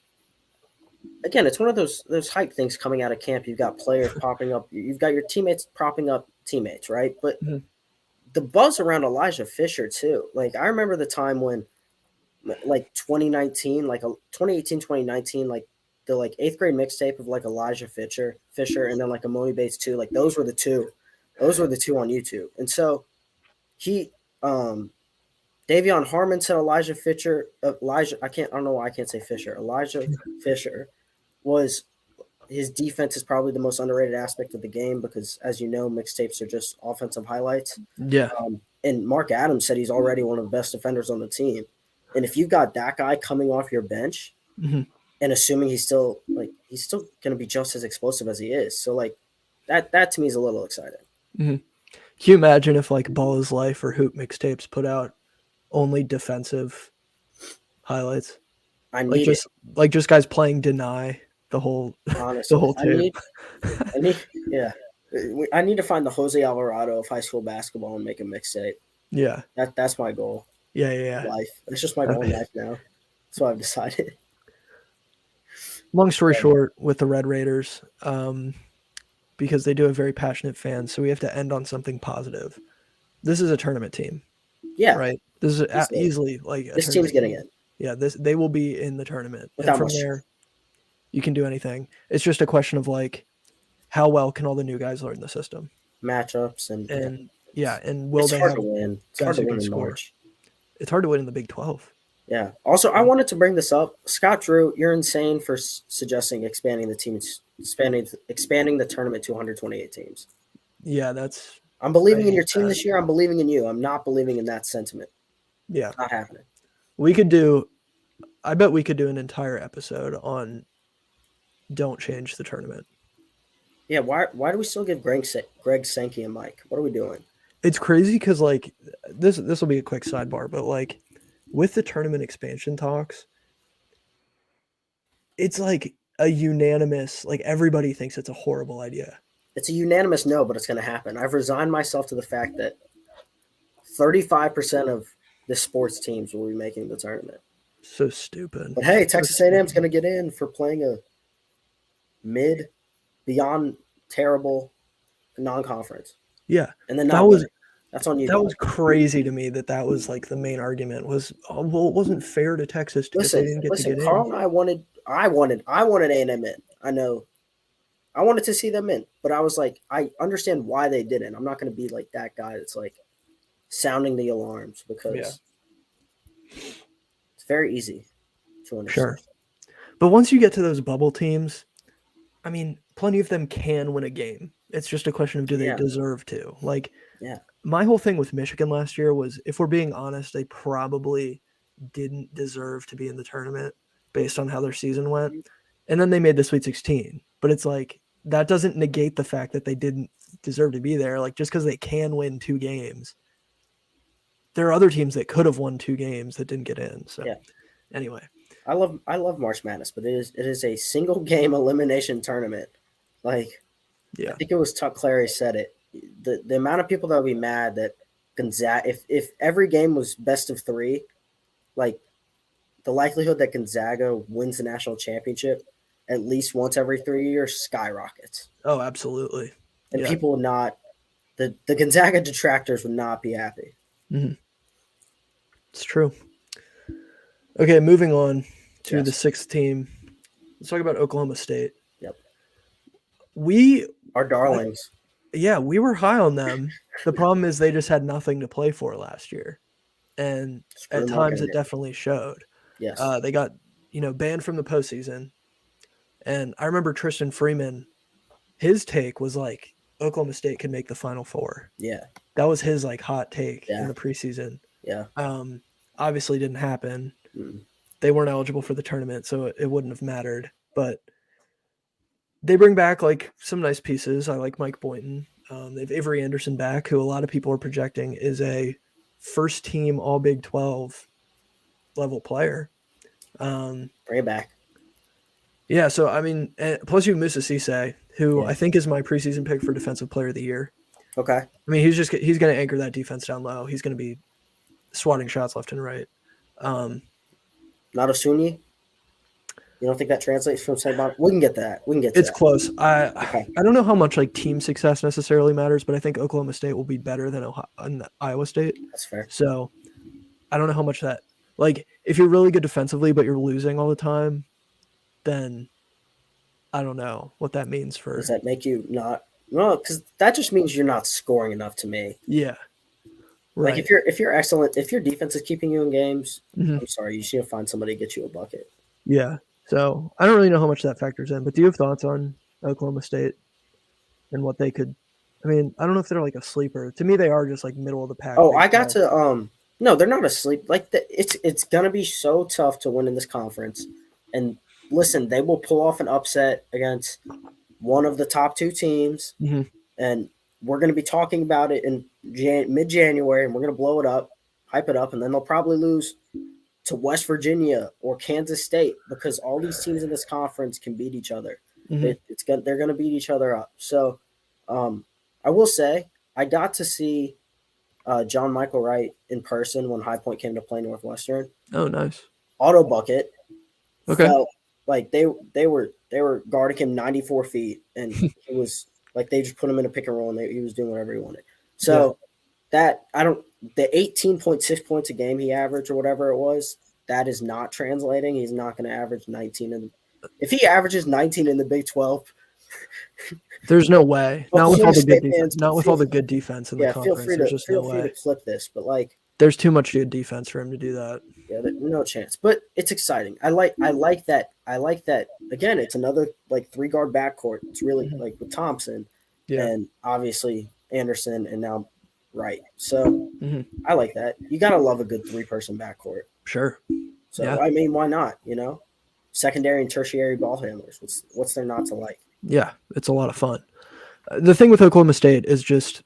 again, it's one of those hype things coming out of camp. You've got players popping up. You've got your teammates propping up teammates, right? But the buzz around Elijah Fisher too. Like I remember the time when like 2019, like 2018, 2019, like the like 8th grade mixtape of like Elijah Fisher, and then like Amoni Bates too. Like those were the two on YouTube. And so Davion Harmon said Elijah Fisher, I don't know why I can't say Fisher. Elijah Fisher was, his defense is probably the most underrated aspect of the game because, as you know, mixtapes are just offensive highlights. Yeah. And Mark Adams said he's already one of the best defenders on the team. And if you've got that guy coming off your bench and assuming he's still going to be just as explosive as he is. So like that to me is a little exciting. Can you imagine if like Ball is Life or Hoop mixtapes put out only defensive highlights? Just guys playing deny the whole tape. I need to find the Jose Alvarado of high school basketball and make a mixtape. Yeah. That's my goal. Yeah. Life. It's just my goal in life now. That's what I've decided. Long story short, with the Red Raiders, because they do have very passionate fans, so we have to end on something positive. This is a tournament team. Yeah. Right? This is easily like this team's getting in. Yeah, they will be in the tournament. Without and from much. there, you can do anything. It's just a question of like, how well can all the new guys learn the system? Matchups and will they have to win. It's guys hard to who win can in score? March. It's hard to win in the Big 12. Yeah. Also, I wanted to bring this up. Scott Drew, you're insane for suggesting expanding the teams, expanding the tournament to 128 teams. Yeah, that's. I'm believing in your team this year. I'm believing in you. I'm not believing in that sentiment. Yeah. It's not happening. I bet we could do an entire episode on don't change the tournament. Yeah, why do we still give Greg Sankey a mic? What are we doing? It's crazy because, like, this will be a quick sidebar, but, like, with the tournament expansion talks, it's like a unanimous, like, everybody thinks it's a horrible idea. It's a unanimous no, but it's going to happen. I've resigned myself to the fact that 35% of the sports teams will be making the tournament. So stupid. But hey, Texas A&M is going to get in for playing a mid, beyond terrible non-conference. Yeah, and then that's on you. That was crazy to me. That was like the main argument was, oh, well, it wasn't fair to Texas because they didn't get to get Carl in. And I wanted A&M in. I know, I wanted to see them in, but I was like, I understand why they didn't. I'm not going to be like that guy that's like sounding the alarms because it's very easy to understand. Sure, but once you get to those bubble teams, I mean, plenty of them can win a game. It's just a question of do they deserve to. Like, my whole thing with Michigan last year was, if we're being honest, they probably didn't deserve to be in the tournament based on how their season went. And then they made the Sweet 16. But it's like, that doesn't negate the fact that they didn't deserve to be there. Like, just because they can win 2 games, there are other teams that could have won 2 games that didn't get in. So anyway. I love March Madness, but it is a single game elimination tournament. Like, I think it was Tuck Clary said it. The amount of people that would be mad that Gonzaga, if every game was best of 3, like, the likelihood that Gonzaga wins the national championship at least once every 3 years skyrockets. Oh, absolutely. And people would not, the Gonzaga detractors would not be happy. Mm-hmm. It's true. Okay, moving on to the 6th team. Let's talk about Oklahoma State. Yep. Our darlings. We were high on them. The problem is they just had nothing to play for last year. And at times it definitely showed. Yes. They got, banned from the postseason. And I remember Tristan Freeman, his take was like, Oklahoma State could make the Final Four. Yeah. That was his like hot take in the preseason. Yeah. Obviously didn't happen. They weren't eligible for the tournament, so it wouldn't have mattered. But they bring back like some nice pieces. I like Mike Boynton. They have Avery Anderson back, who a lot of people are projecting is a first team All Big 12 level player. Bring it back. Yeah, so I mean, plus you have Musa Cisse, who I think is my preseason pick for Defensive Player of the Year. Okay. I mean, he's going to anchor that defense down low. He's going to be swatting shots left and right. Not Osunyi? You don't think that translates from St. Bonaventure? We can get that. It's close. I don't know how much like team success necessarily matters, but I think Oklahoma State will be better than Iowa State. That's fair. So I don't know how much that, like, if you're really good defensively but you're losing all the time, then I don't know what that means for. Does that make you not? No, because that just means you're not scoring enough to me. Yeah. Right. Like if you're excellent, if your defense is keeping you in games, I'm sorry, you just need to find somebody to get you a bucket. Yeah. So I don't really know how much that factors in, but do you have thoughts on Oklahoma State and what they could? I mean, I don't know if they're like a sleeper. To me, they are just like middle of the pack. Oh, I got to no, they're not a sleep. Like it's gonna be so tough to win in this conference. And listen, they will pull off an upset against one of the top 2 teams, and we're going to be talking about it in mid-January, and we're going to blow it up, hype it up, and then they'll probably lose to West Virginia or Kansas State because all these teams in this conference can beat each other. They're going to beat each other up. So I will say I got to see John Michael Wright in person when High Point came to play Northwestern. Oh, nice. Auto bucket. Okay. Felt like they were guarding him 94 feet, and he was like they just put him in a pick and roll, and he was doing whatever he wanted. So the 18.6 points a game he averaged or whatever it was, that is not translating. He's not going to average 19. If he averages 19 in the Big 12, there's no way. Not with all the good defense. Not with all the good defense in the conference. Feel free to flip this, but like there's too much good defense for him to do that. Yeah, no chance. But it's exciting. I like that. Again, it's another like 3-guard backcourt. It's really like with Thompson and obviously Anderson and now Wright. So I like that. You gotta love a good 3-person backcourt. Sure. So I mean, why not? Secondary and tertiary ball handlers. What's there not to like? Yeah, it's a lot of fun. The thing with Oklahoma State is just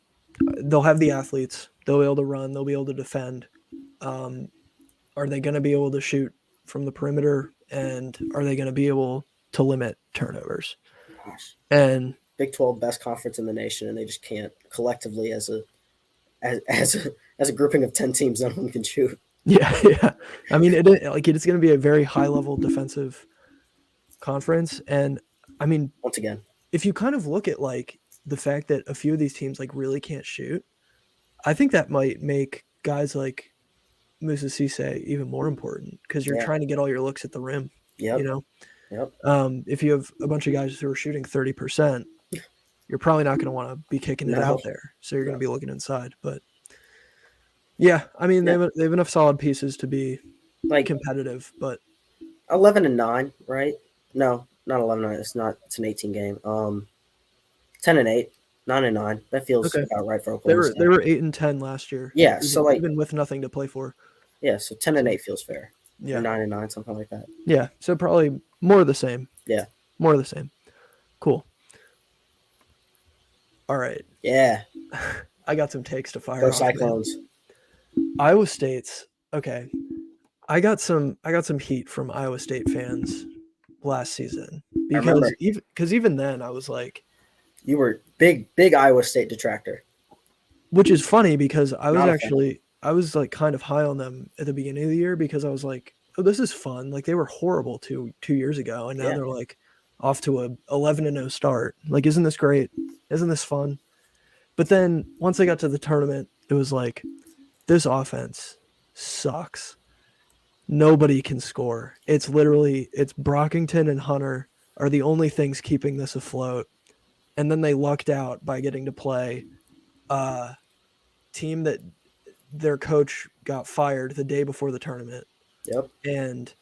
they'll have the athletes. They'll be able to run. They'll be able to defend. Are they going to be able to shoot from the perimeter? And are they going to be able to limit turnovers? Gosh. And Big 12 best conference in the nation, and they just can't collectively as a grouping of 10 teams. None of them can shoot. Yeah. I mean, it's going to be a very high level defensive conference, and I mean, once again, if you kind of look at like the fact that a few of these teams like really can't shoot, I think that might make guys like Musa Cisse even more important because you're trying to get all your looks at the rim. Yep. Yep. If you have a bunch of guys who are shooting 30%, you're probably not going to want to be kicking it out there. So you're going to be looking inside. But yeah, I mean, they have enough solid pieces to be like competitive. But 11-9, right? No, not 11-9. It's not. It's an 18 game. 10-8, 9-9. That feels about right for Oklahoma State. They were 8-10 last year. Yeah, so like even with nothing to play for. Yeah, so 10-8 feels fair. Yeah, 9-9, something like that. Yeah, so probably more of the same. Yeah, more of the same. Cool. All right. Yeah, I got some takes to fire. Go Cyclones. Iowa State's okay. I got some heat from Iowa State fans last season because even then I was like, you were big Iowa State detractor, which is funny because I was like kind of high on them at the beginning of the year because I was like, oh, this is fun. Like they were horrible 2 years ago, and now they're like off to a 11-0 start. Like, isn't this great? Isn't this fun? But then once I got to the tournament, it was like, this offense sucks. Nobody can score. It's Brockington and Hunter are the only things keeping this afloat. And then they lucked out by getting to play a team that their coach got fired the day before the tournament. Yep. And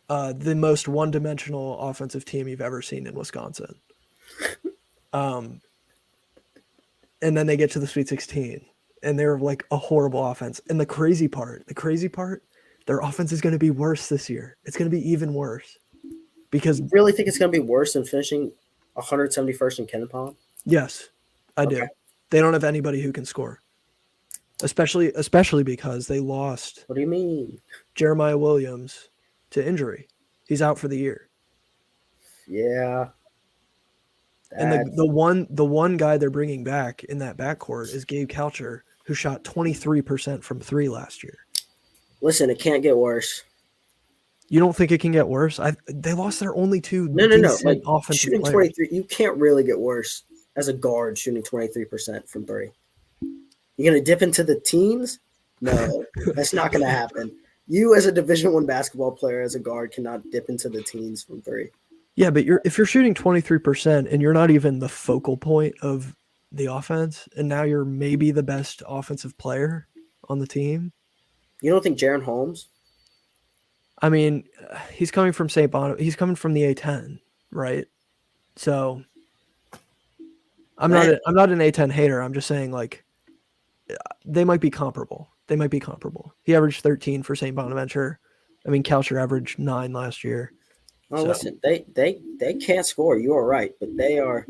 the most one-dimensional offensive team you've ever seen in Wisconsin. And then they get to the Sweet 16, and they're like a horrible offense. And the crazy part, their offense is going to be worse this year. It's going to be even worse. Because you really think it's going to be worse than finishing 171st in KenPom? Yes, I do. They don't have anybody who can score. Especially because they lost. What do you mean? Jeremiah Williams to injury. He's out for the year. Yeah. And the one guy they're bringing back in that backcourt is Gabe Coucher, who shot 23% from 3 last year. Listen, it can't get worse. You don't think it can get worse? They lost their only 2 No. Like, offensive shooting players. 23, you can't really get worse as a guard shooting 23% from 3. You're going to dip into the teens? No, that's not going to happen. You as a Division I basketball player as a guard cannot dip into the teens from 3. Yeah, but if you're shooting 23% and you're not even the focal point of the offense, and now you're maybe the best offensive player on the team. You don't think Jaron Holmes? I mean, he's coming from St. Bonaventure. He's coming from the A10, right? So I'm not an A10 hater. I'm just saying, like, they might be comparable. He averaged 13 for St. Bonaventure. I mean, Coucher averaged 9 last year. Oh, so. Listen, they can't score. You are right, but they are.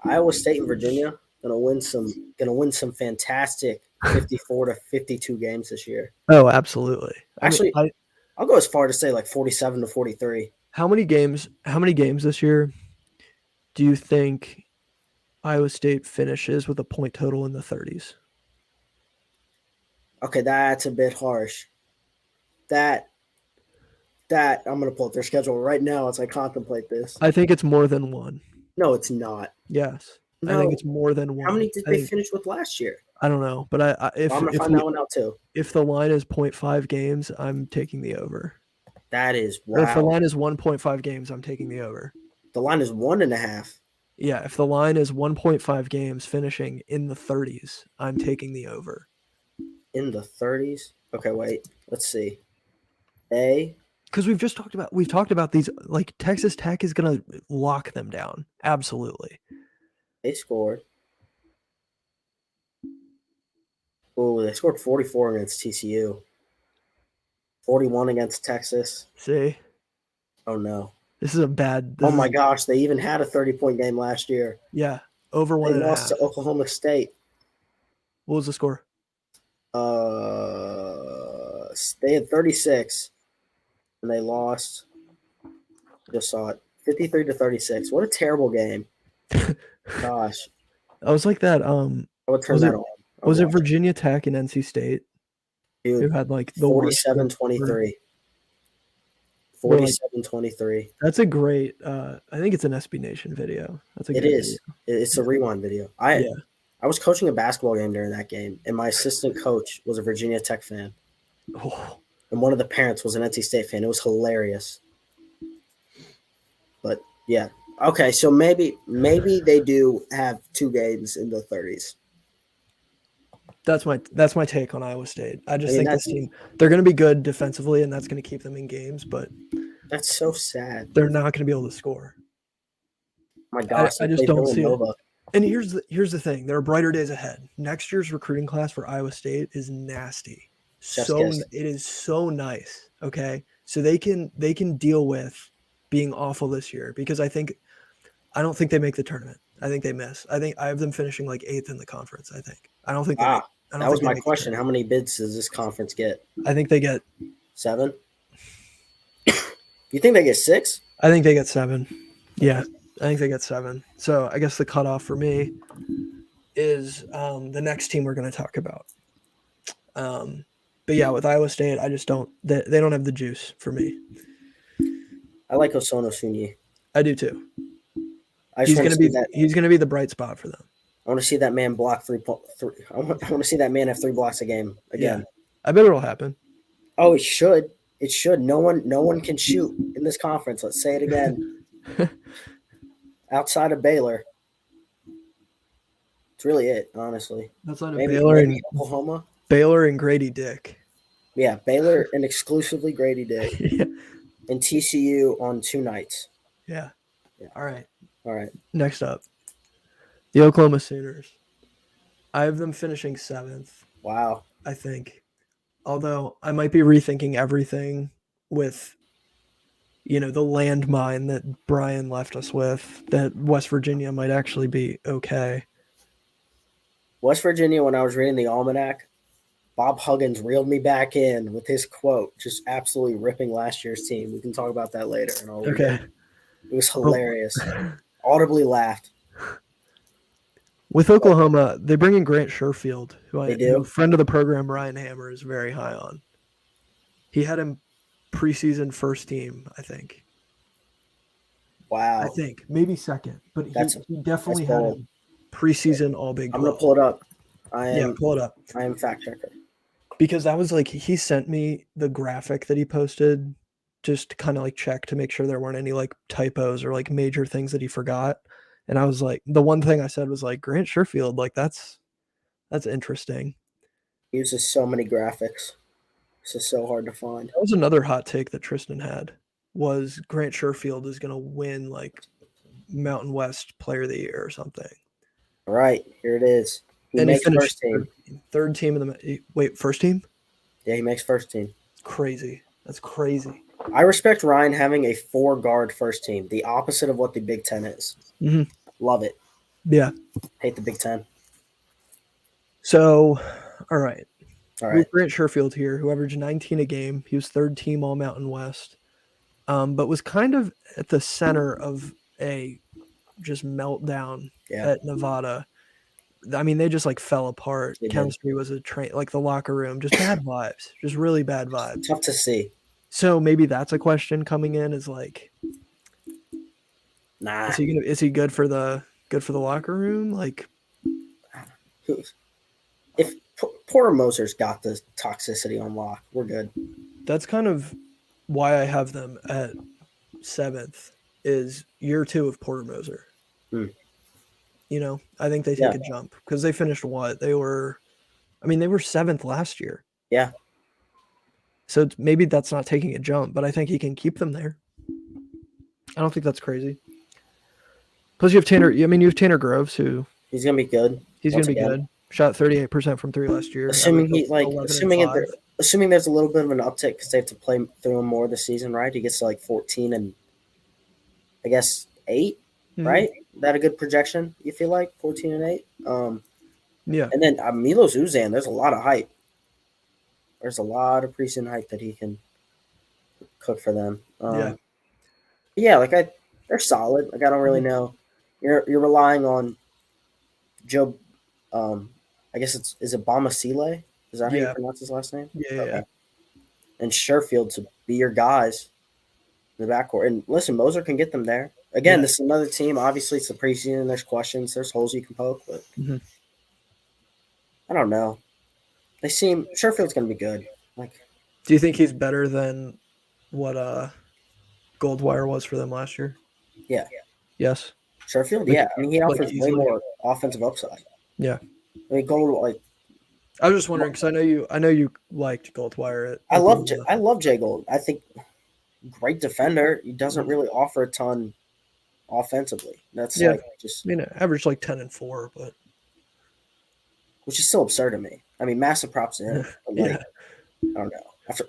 Iowa State and Virginia gonna win some fantastic 54-52 games this year. Oh, absolutely. Actually, I'll go as far to say like 47-43. How many games this year do you think Iowa State finishes with a point total in the 30s? Okay, that's a bit harsh. That I'm going to pull up their schedule right now as I contemplate this. I think it's more than 1. No, it's not. Yes. No. I think it's more than 1. How many did they finish with last year? I don't know, but I'm going to find that one out too. If the line is 0.5 games, I'm taking the over. That is wow. Or if the line is 1.5 games, I'm taking the over. The line is 1.5. Yeah, if the line is 1.5 games finishing in the 30s, I'm taking the over. in the 30s. Okay, wait. Let's see. Because we've talked about these, like Texas Tech is gonna lock them down. Absolutely. They scored. Oh, they scored 44 against TCU. 41 against Texas. See, Oh no. this is a bad. Oh my gosh, they even had a 30-point game last year. Yeah, over They 1.5. lost to Oklahoma State. What was the score? They had 36, and they lost. Just saw it, 53-36. What a terrible game! Gosh, I was like that. I would turn Was that it- on. Was it Virginia Tech and NC State who Dude, had like the worst? 47-23. 47-23. That's a great. I think it's an SB Nation video. That's a good It is. video. It's a rewind video. I was coaching a basketball game during that game, and my assistant coach was a Virginia Tech fan, Oh, and one of the parents was an NC State fan. It was hilarious. But yeah, okay. So maybe they do have 2 games in the 30s. that's my take on Iowa State. I just think that's- this team, they're going to be good defensively, and that's going to keep them in games, but That's so sad. they're not going to be able to score. My gosh, I just they don't see it. Villanova. And here's the thing: there are brighter days ahead. Next year's recruiting class for Iowa State is nasty. Chef's So kiss. it is so nice. Okay, so they can deal with being awful this year because I don't think they make the tournament. I think they miss. I have them finishing like 8th in the conference. I don't think they. Ah, I don't that think was they my make the question. tournament. How many bids does this conference get? I think they get. 7? You think they get 6? I think they get 7. Yeah, I think they get 7. So I guess the cutoff for me is the next team we're going to talk about. But yeah, with Iowa State, I just don't. They don't have the juice for me. I like Osono Sunyi. I do too. I He's just want going to to be see that. he's going to be the bright spot for them. I want to see that man block 3. I want to see that man have 3 blocks a game again. Yeah. I bet it'll happen. Oh, it should. It should. No one can shoot in this conference. Let's say it again. Outside of Baylor, it's really it. Honestly, That's not a maybe Oklahoma. Baylor and Grady Dick. Yeah, Baylor and exclusively Grady Dick, Yeah. and TCU on 2 nights. Yeah. Yeah. All right. All right. Next up, the Oklahoma Sooners. I have them finishing 7th. Wow. I think. Although I might be rethinking everything with, the landmine that Brian left us with, that West Virginia might actually be okay. West Virginia, when I was reading the almanac, Bob Huggins reeled me back in with his quote, just absolutely ripping last year's team. We can talk about that later. Okay. It was hilarious. Audibly laughed. With Oklahoma, they bring in Grant Sherfield, who They do? a friend of the program, Ryan Hammer, is very high on. He had him preseason first team, I think. Wow. I think maybe second, but he definitely that's had bold. him preseason all Big 12. I'm gonna pull it up. Yeah, pull it up. I am fact checker. Because that was like he sent me the graphic that he posted just to kind of like check to make sure there weren't any like typos or like major things that he forgot. And I was like, the one thing I said was like Grant Sherfield, like that's interesting. He uses so many graphics. This is so hard to find. That was another hot take that Tristan had, was Grant Sherfield is going to win like Mountain West Player of the Year or something. All right, here it is. He And makes finished first team. third team in first team? Yeah, he makes first team. Crazy. That's crazy. I respect Ryan having a 4-guard first team, the opposite of what the Big Ten is. Mm-hmm. Love it. Yeah. Hate the Big Ten. So, all right. All right. With Grant Sherfield here, who averaged 19 a game. He was third team All Mountain West, but was kind of at the center of a just meltdown at Nevada. I mean, they just like fell apart. Chemistry was a train, like the locker room, just bad vibes, just really bad vibes. Tough to see. So maybe that's a question coming in is like, nah, is he good for the locker room? Like, if Porter Moser's got the toxicity on lock, we're good. That's kind of why I have them at 7th. Is year 2 of Porter Moser. Hmm. I think they take a jump because they finished what? They were I mean, they were 7th last year. Yeah. So maybe that's not taking a jump, but I think he can keep them there. I don't think that's crazy. Plus, you have Tanner Groves, who He's gonna be good. he's going to be good. Shot 38% from 3 last year. Assuming averaged he like 11 and assuming 5. assuming there's a little bit of an uptick because they have to play through him more this season, right? He gets to like 14 and I guess 8, right? That a good projection? You feel like 14 and 8? Yeah. And then Milos Uzan, there's a lot of hype. There's a lot of preseason hype that he can cook for them. Yeah, like they're solid. Like I don't really know. You're relying on Joe. I guess is it Bamasile? Is that how you pronounce his last name? Yeah. And Sherfield to be your guys in the backcourt. And listen, Moser can get them there. Again, this is another team. Obviously, it's the preseason. There's questions. There's holes you can poke, but I don't know. They seem Sherfield's going to be good. Like, do you think he's better than what Goldwire was for them last year? Yeah. Yes. Sherfield, yeah. I mean, he offers way more offensive upside. Yeah. I mean, I was just wondering because I know you liked Goldwire. I love Jay Gold. I think great defender. He doesn't really offer a ton offensively. That's average like 10 and 4, but which is still absurd to me. I mean, massive props to him. But I don't know. After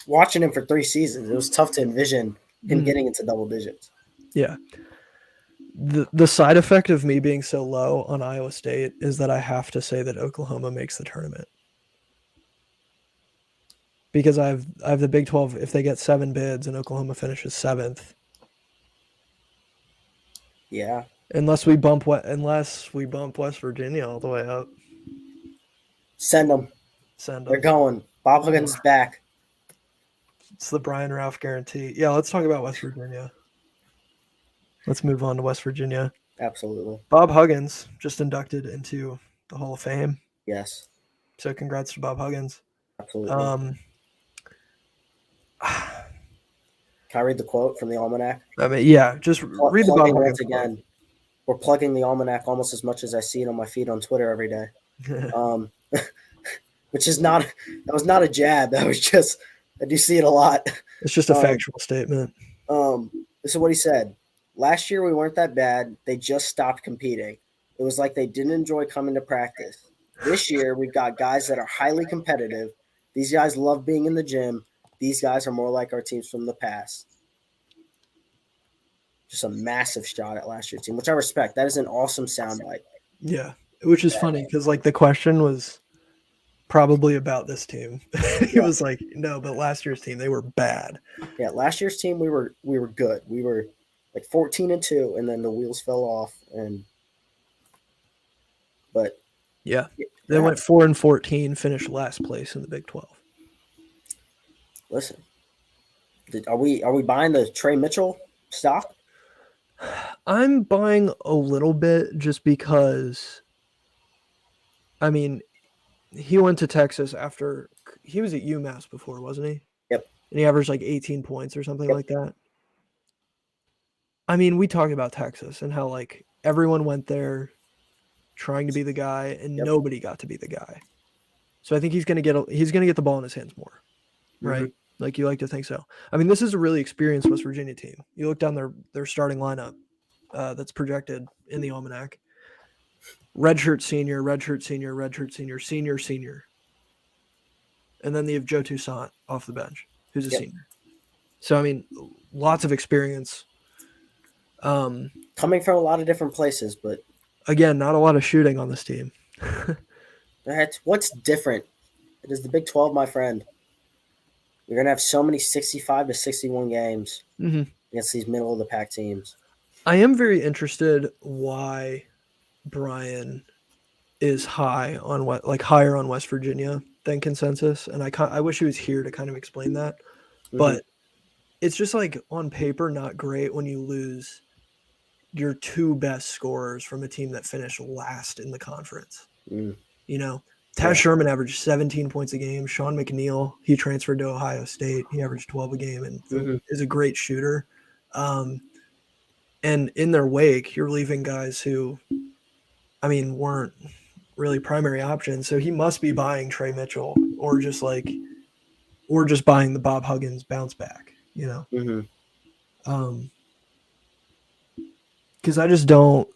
watching him for 3 seasons, it was tough to envision him getting into double digits. Yeah. The side effect of me being so low on Iowa State is that I have to say that Oklahoma makes the tournament. Because I have the Big 12, if they get 7 bids and Oklahoma finishes 7th. Yeah. Unless we bump West Virginia all the way up. Send them. They're going. Bob Huggins is back. It's the Brian Rauf guarantee. Yeah, let's talk about West Virginia. Let's move on to West Virginia. Absolutely. Bob Huggins just inducted into the Hall of Fame. Yes. So congrats to Bob Huggins. Absolutely. Can I read the quote from the Almanac? I mean, yeah, just read the Bob Huggins again. Quote. We're plugging the Almanac almost as much as I see it on my feed on Twitter every day. Which is that was not a jab. That was just, I do see it a lot. It's just a factual statement. This is what he said. Last year we weren't that bad. They just stopped competing. It was like they didn't enjoy coming to practice. This year we've got guys that are highly competitive. These guys love being in the gym. These guys are more like our teams from the past. Just a massive shot at last year's team, which I respect. That is an awesome soundbite. Yeah, which is funny because like the question was probably about this team. He was like, no, but last year's team, they were bad. Yeah, last year's team, we were good. We were like 14-2, and then the wheels fell off. But they went 4-14, finished last place in the Big 12. Listen, are we buying the Trey Mitchell stock? I'm buying a little bit just because, I mean, he went to Texas after he was at UMass before, wasn't he? Yep. And he averaged like 18 points or something like that. I mean, we talked about Texas and how like everyone went there trying to be the guy and nobody got to be the guy. So I think he's going to get the ball in his hands more. Right? Mm-hmm. Like you like to think so. I mean, this is a really experienced West Virginia team. You look down their starting lineup that's projected in the Almanac. Redshirt senior, redshirt senior, redshirt senior, senior, senior. And then they have Joe Toussaint off the bench, who's a senior. So, I mean, lots of experience. Coming from a lot of different places, but... Again, not a lot of shooting on this team. What's different? It is the Big 12, my friend. You're going to have so many 65 to 61 games against these middle-of-the-pack teams. I am very interested why Brian is higher on West Virginia than consensus, and I wish he was here to kind of explain that. But it's just like on paper not great when you lose your 2 best scorers from a team that finished last in the conference. You know, Taz Sherman averaged 17 points a game. Sean McNeil, he transferred to Ohio State. He averaged 12 a game and is a great shooter. And in their wake, you're leaving guys who, I mean, weren't really primary option. So he must be buying Trey Mitchell or just buying the Bob Huggins bounce back, Mm-hmm. Because I just don't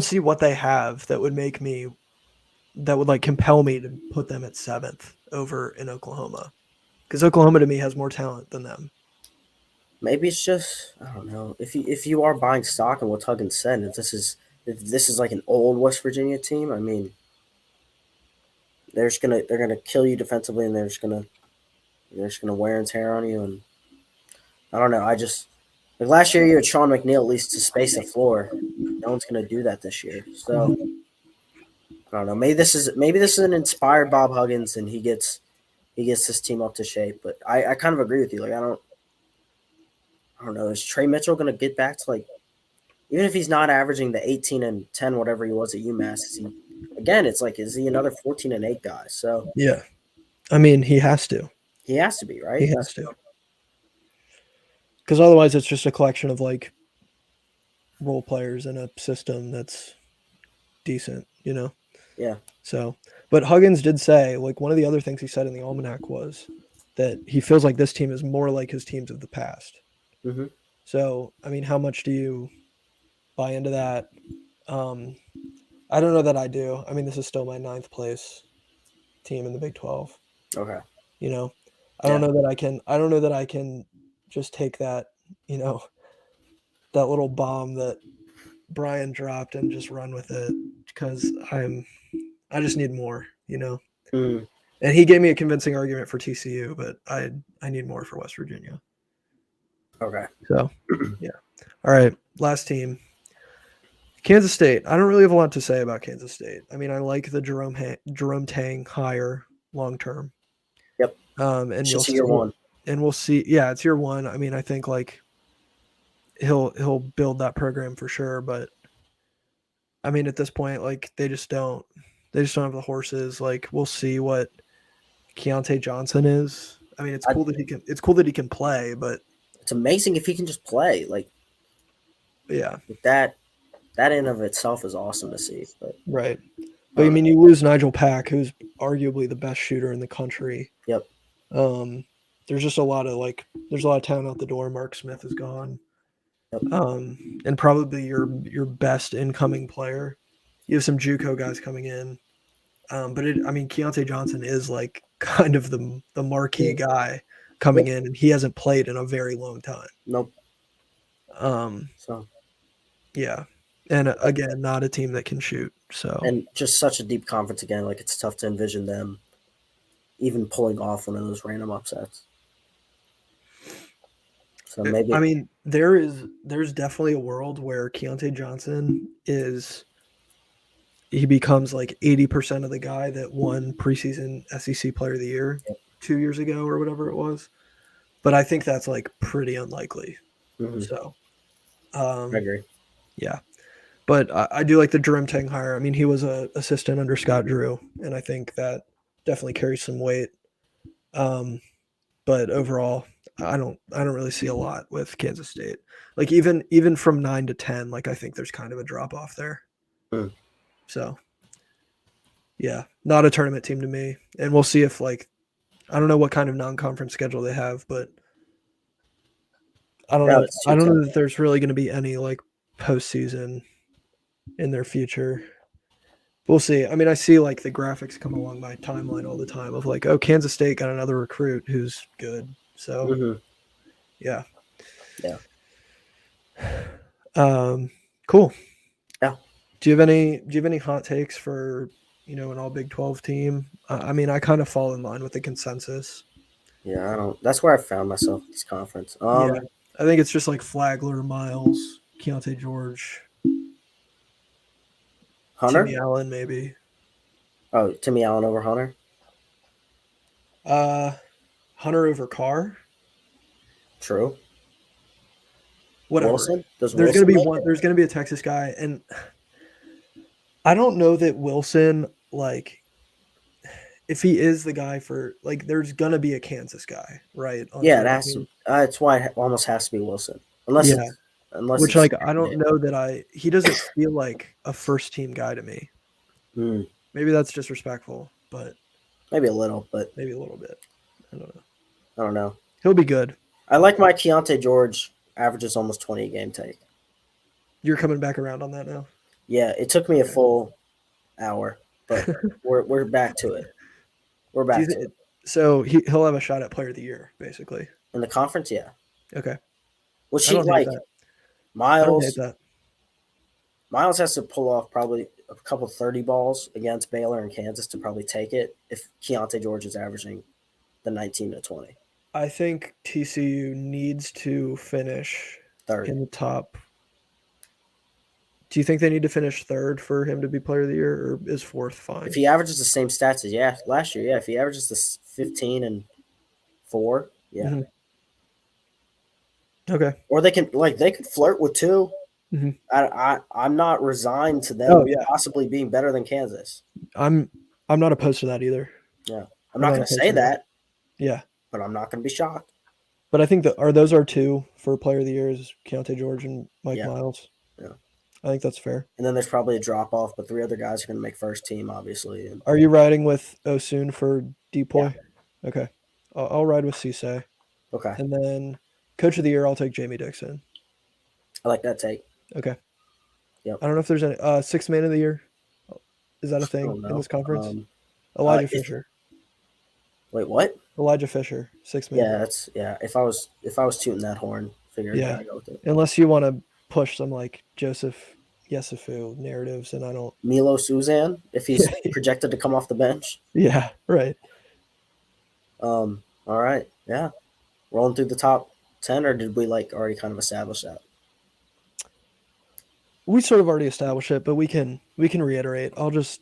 see what they have that would compel me to put them at 7th over in Oklahoma. Because Oklahoma to me has more talent than them. Maybe it's just, I don't know. If you are buying stock in what Huggins said, if this is like an old West Virginia team, I mean, they're gonna kill you defensively, and they're just gonna wear and tear on you. And I don't know. Like last year you had Sean McNeil at least to space the floor. No one's gonna do that this year. So I don't know. Maybe this is an inspired Bob Huggins, and he gets this team up to shape. But I kind of agree with you. Like I don't know. Is Trey Mitchell gonna get back to like, even if he's not averaging the 18 and 10, whatever he was at UMass? It's like, is he another 14 and 8 guy? So yeah, I mean he has to. He has to be, right? He has to. Because otherwise it's just a collection of like role players in a system that's decent, Yeah. So, but Huggins did say, like, one of the other things he said in the almanac was that he feels like this team is more like his teams of the past. Mm-hmm. So, I mean, how much do you buy into that? I don't know that I do. I mean, this is still my 9th place team in the Big 12. Okay. I don't know that I can just take that, that little bomb that Brian dropped and just run with it, because I just need more, Mm. And he gave me a convincing argument for TCU, but I need more for West Virginia. Okay. So, yeah. All right, last team. Kansas State. I don't really have a lot to say about Kansas State. I mean, I like the Jerome Tang hire long term. Yep. And it's year one. And we'll see. Yeah, it's year one. I mean, I think like he'll build that program for sure, but I mean, at this point, like they just don't have the horses. Like, we'll see what Keyonte Johnson is. I mean, it's cool that he can play, but it's amazing if he can just play. Like, yeah, that in of itself is awesome to see. But right. But I mean, you lose Nigel Pack, who's arguably the best shooter in the country. Yep. There's just a lot of talent out the door. Mark Smith is gone. Yep. And probably your best incoming player. You have some JUCO guys coming in. But Keyonte Johnson is like kind of the marquee guy coming in, and he hasn't played in a very long time. Nope. Yeah. And again, not a team that can shoot. So, and just such a deep conference again. Like, it's tough to envision them even pulling off one of those random upsets. So maybe, I mean, there's definitely a world where Keyonte Johnson he becomes like 80% of the guy that won preseason SEC Player of the Year 2 years ago or whatever it was. But I think that's like pretty unlikely. Mm-hmm. So, I agree. Yeah. But I do like the Jerome Tang hire. I mean, he was an assistant under Scott Drew, and I think that definitely carries some weight. But overall, I don't really see a lot with Kansas State. Like even from 9 to 10, like I think there's kind of a drop off there. Mm. So, yeah, not a tournament team to me. And we'll see if I don't know what kind of non-conference schedule they have, but I don't know. I don't know that there's really going to be any like postseason in their future. We'll see. I mean, I see like the graphics come along my timeline all the time of like, oh, Kansas State got another recruit who's good. So, yeah. Cool. Yeah. Do you have any hot takes for an all Big 12 team? I mean, I kind of fall in line with the consensus. Yeah, I don't. That's where I found myself in this conference. Yeah, I think it's just like Flagler, Miles, Keyonte George, Hunter, Timmy Allen, maybe. Oh, Timmy Allen over Hunter. Hunter over Carr. True. Whatever. Wilson? There's going to be one. There's going to be a Texas guy, and I don't know that Wilson, like, if he is the guy for, like, there's going to be a Kansas guy, right? Yeah, it has to. It's why it almost has to be Wilson, unless unless Which, it's I don't know that he doesn't feel like a first-team guy to me. Maybe that's disrespectful, but maybe a little, but maybe a little bit. I don't know. I don't know. He'll be good. I like my Keyonte George averages almost 20 a game take. You're coming back around on that now? Yeah, it took me a full hour, but we're back to it. We're back to it. So he'll have a shot at Player of the Year, basically. In the conference, yeah. Okay. Which I don't hate that. I don't hate that. Miles has to pull off probably a couple 30 balls against Baylor and Kansas to probably take it if Keyonte George is averaging the 19 to 20. I think TCU needs to finish Third. in the top. Do you think they need to finish third for him to be Player of the Year, or is fourth fine? If he averages the same stats as last year, if he averages the 15 and 4, yeah. Mm-hmm. Okay. Or they could flirt with 2. Mm-hmm. I'm not resigned to them possibly being better than Kansas. I'm not opposed to that either. Yeah, I'm not going to say that. Yeah, but I'm not going to be shocked. But I think those are 2 for Player of the Year is Keyonte George and Mike Miles. Yeah, I think that's fair. And then there's probably a drop off, but 3 other guys are going to make first team, obviously. Are you riding with Osun for Depoy? Yeah. Okay, I'll ride with Cisse. Okay, and then Coach of the Year, I'll take Jamie Dixon. I like that take. Okay. Yep. I don't know if there's any Sixth Man of the Year. Is that a thing in this conference? Elijah Fisher. Wait, what? Elijah Fisher, 6 man. Yeah, If I was tooting that horn, I gotta go with it. Unless you want to push some like Joseph Yesufu narratives, and I don't. Milo Suzan, if he's projected to come off the bench. Yeah. Right. All right. Yeah. Rolling through the top 10, or did we already kind of establish that? We sort of already established it, but we can reiterate.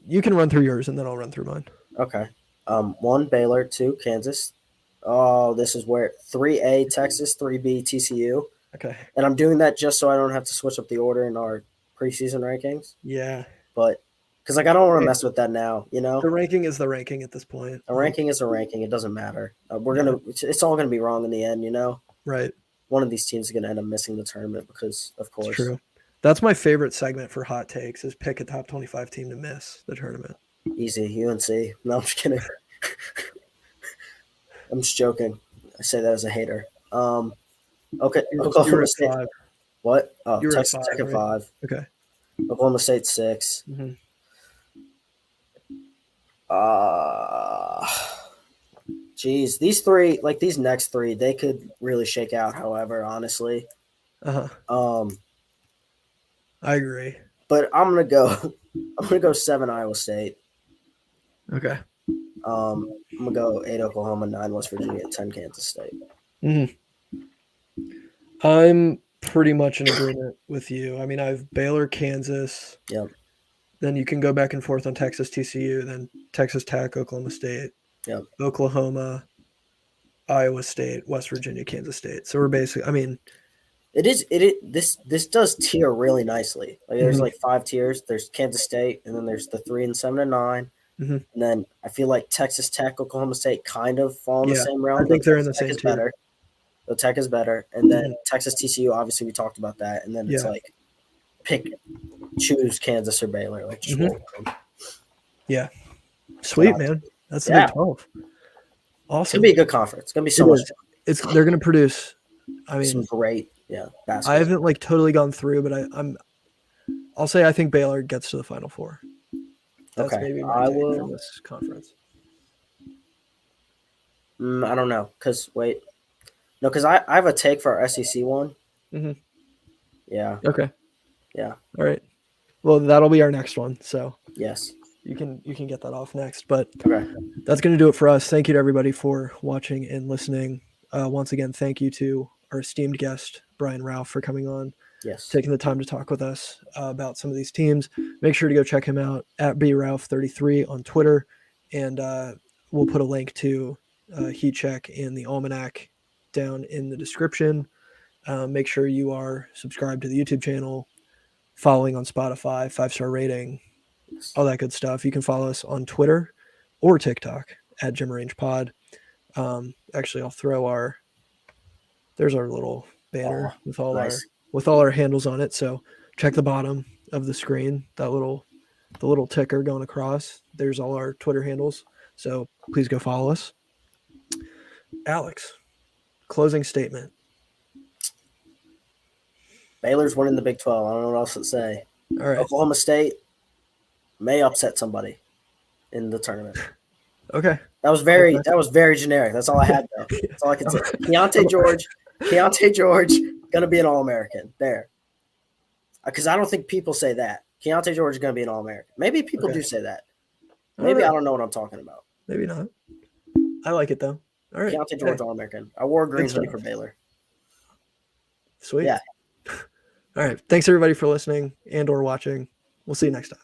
You can run through yours and then I'll run through mine. Okay. 1 Baylor, 2 Kansas. Oh, this is where 3A Texas, 3B TCU. Okay. And I'm doing that just so I don't have to switch up the order in our preseason rankings. Yeah. But because I don't want to mess with that now, The ranking is the ranking at this point. A ranking is a ranking. It doesn't matter. It's all gonna be wrong in the end, Right. One of these teams is gonna end up missing the tournament because, of course. It's true. That's my favorite segment for hot takes is pick a top 25 team to miss the tournament. Easy, UNC. No, I'm just kidding. I'm just joking. I say that as a hater. Okay. Oklahoma State. 5. What? Oh, Texas Tech at 5. Okay. Oklahoma State 6. Mm-hmm. Geez, these 3, these next 3, they could really shake out. However, honestly, I agree. But I'm gonna go 7 Iowa State. Okay. I'm gonna go 8 Oklahoma, 9 West Virginia, 10 Kansas State. Mm-hmm. I'm pretty much in agreement with you. I mean, I have Baylor, Kansas. Yep. Then you can go back and forth on Texas, TCU. Then Texas Tech, Oklahoma State. Yep. Oklahoma, Iowa State, West Virginia, Kansas State. So we're basically. I mean. This does tier really nicely. There's 5 tiers. There's Kansas State, and then there's the 3 and 7 and 9. Mm-hmm. And then I feel like Texas Tech, Oklahoma State kind of fall in the same realm. I think they're in the same tier. The Tech is better. And then Texas TCU, obviously we talked about that. And then it's choose Kansas or Baylor. Yeah. Sweet, man. That's the Big 12. Awesome. It's going to be a good conference. It's going to be so much fun. They're going to produce, some great basketball. I haven't totally gone through, but I'll say I think Baylor gets to the Final Four. That's maybe my take from this conference. I don't know, because I have a take for our SEC one. Mm-hmm. Yeah. Okay. Yeah. All right. Well, that'll be our next one. So yes, you can get that off next. But okay, that's going to do it for us. Thank you to everybody for watching and listening. Once again, thank you to our esteemed guest Brian Rauf for coming on. Yes. Taking the time to talk with us about some of these teams. Make sure to go check him out at brauf33 on Twitter. And we'll put a link to Heat Check and the Almanac down in the description. Make sure you are subscribed to the YouTube channel, following on Spotify, 5-star rating, all that good stuff. You can follow us on Twitter or TikTok at Gym Range Pod. Actually, I'll throw there's our little banner with all our with all our handles on it. So check the bottom of the screen, the little ticker going across. There's all our Twitter handles. So please go follow us. Alex, closing statement. Baylor's winning the Big 12. I don't know what else to say. All right. Oklahoma State may upset somebody in the tournament. Okay. That was very generic. That's all I had though. That's all I can say. Keyonte George, gonna be an All-American there. Because I don't think people say that. Keyonte George is gonna be an All-American. Maybe people do say that. Maybe I don't know what I'm talking about. Maybe not. I like it though. All right. Keyonte George, All-American. I wore a green hoodie for Baylor. Sweet. Yeah. All right. Thanks everybody for listening and or watching. We'll see you next time.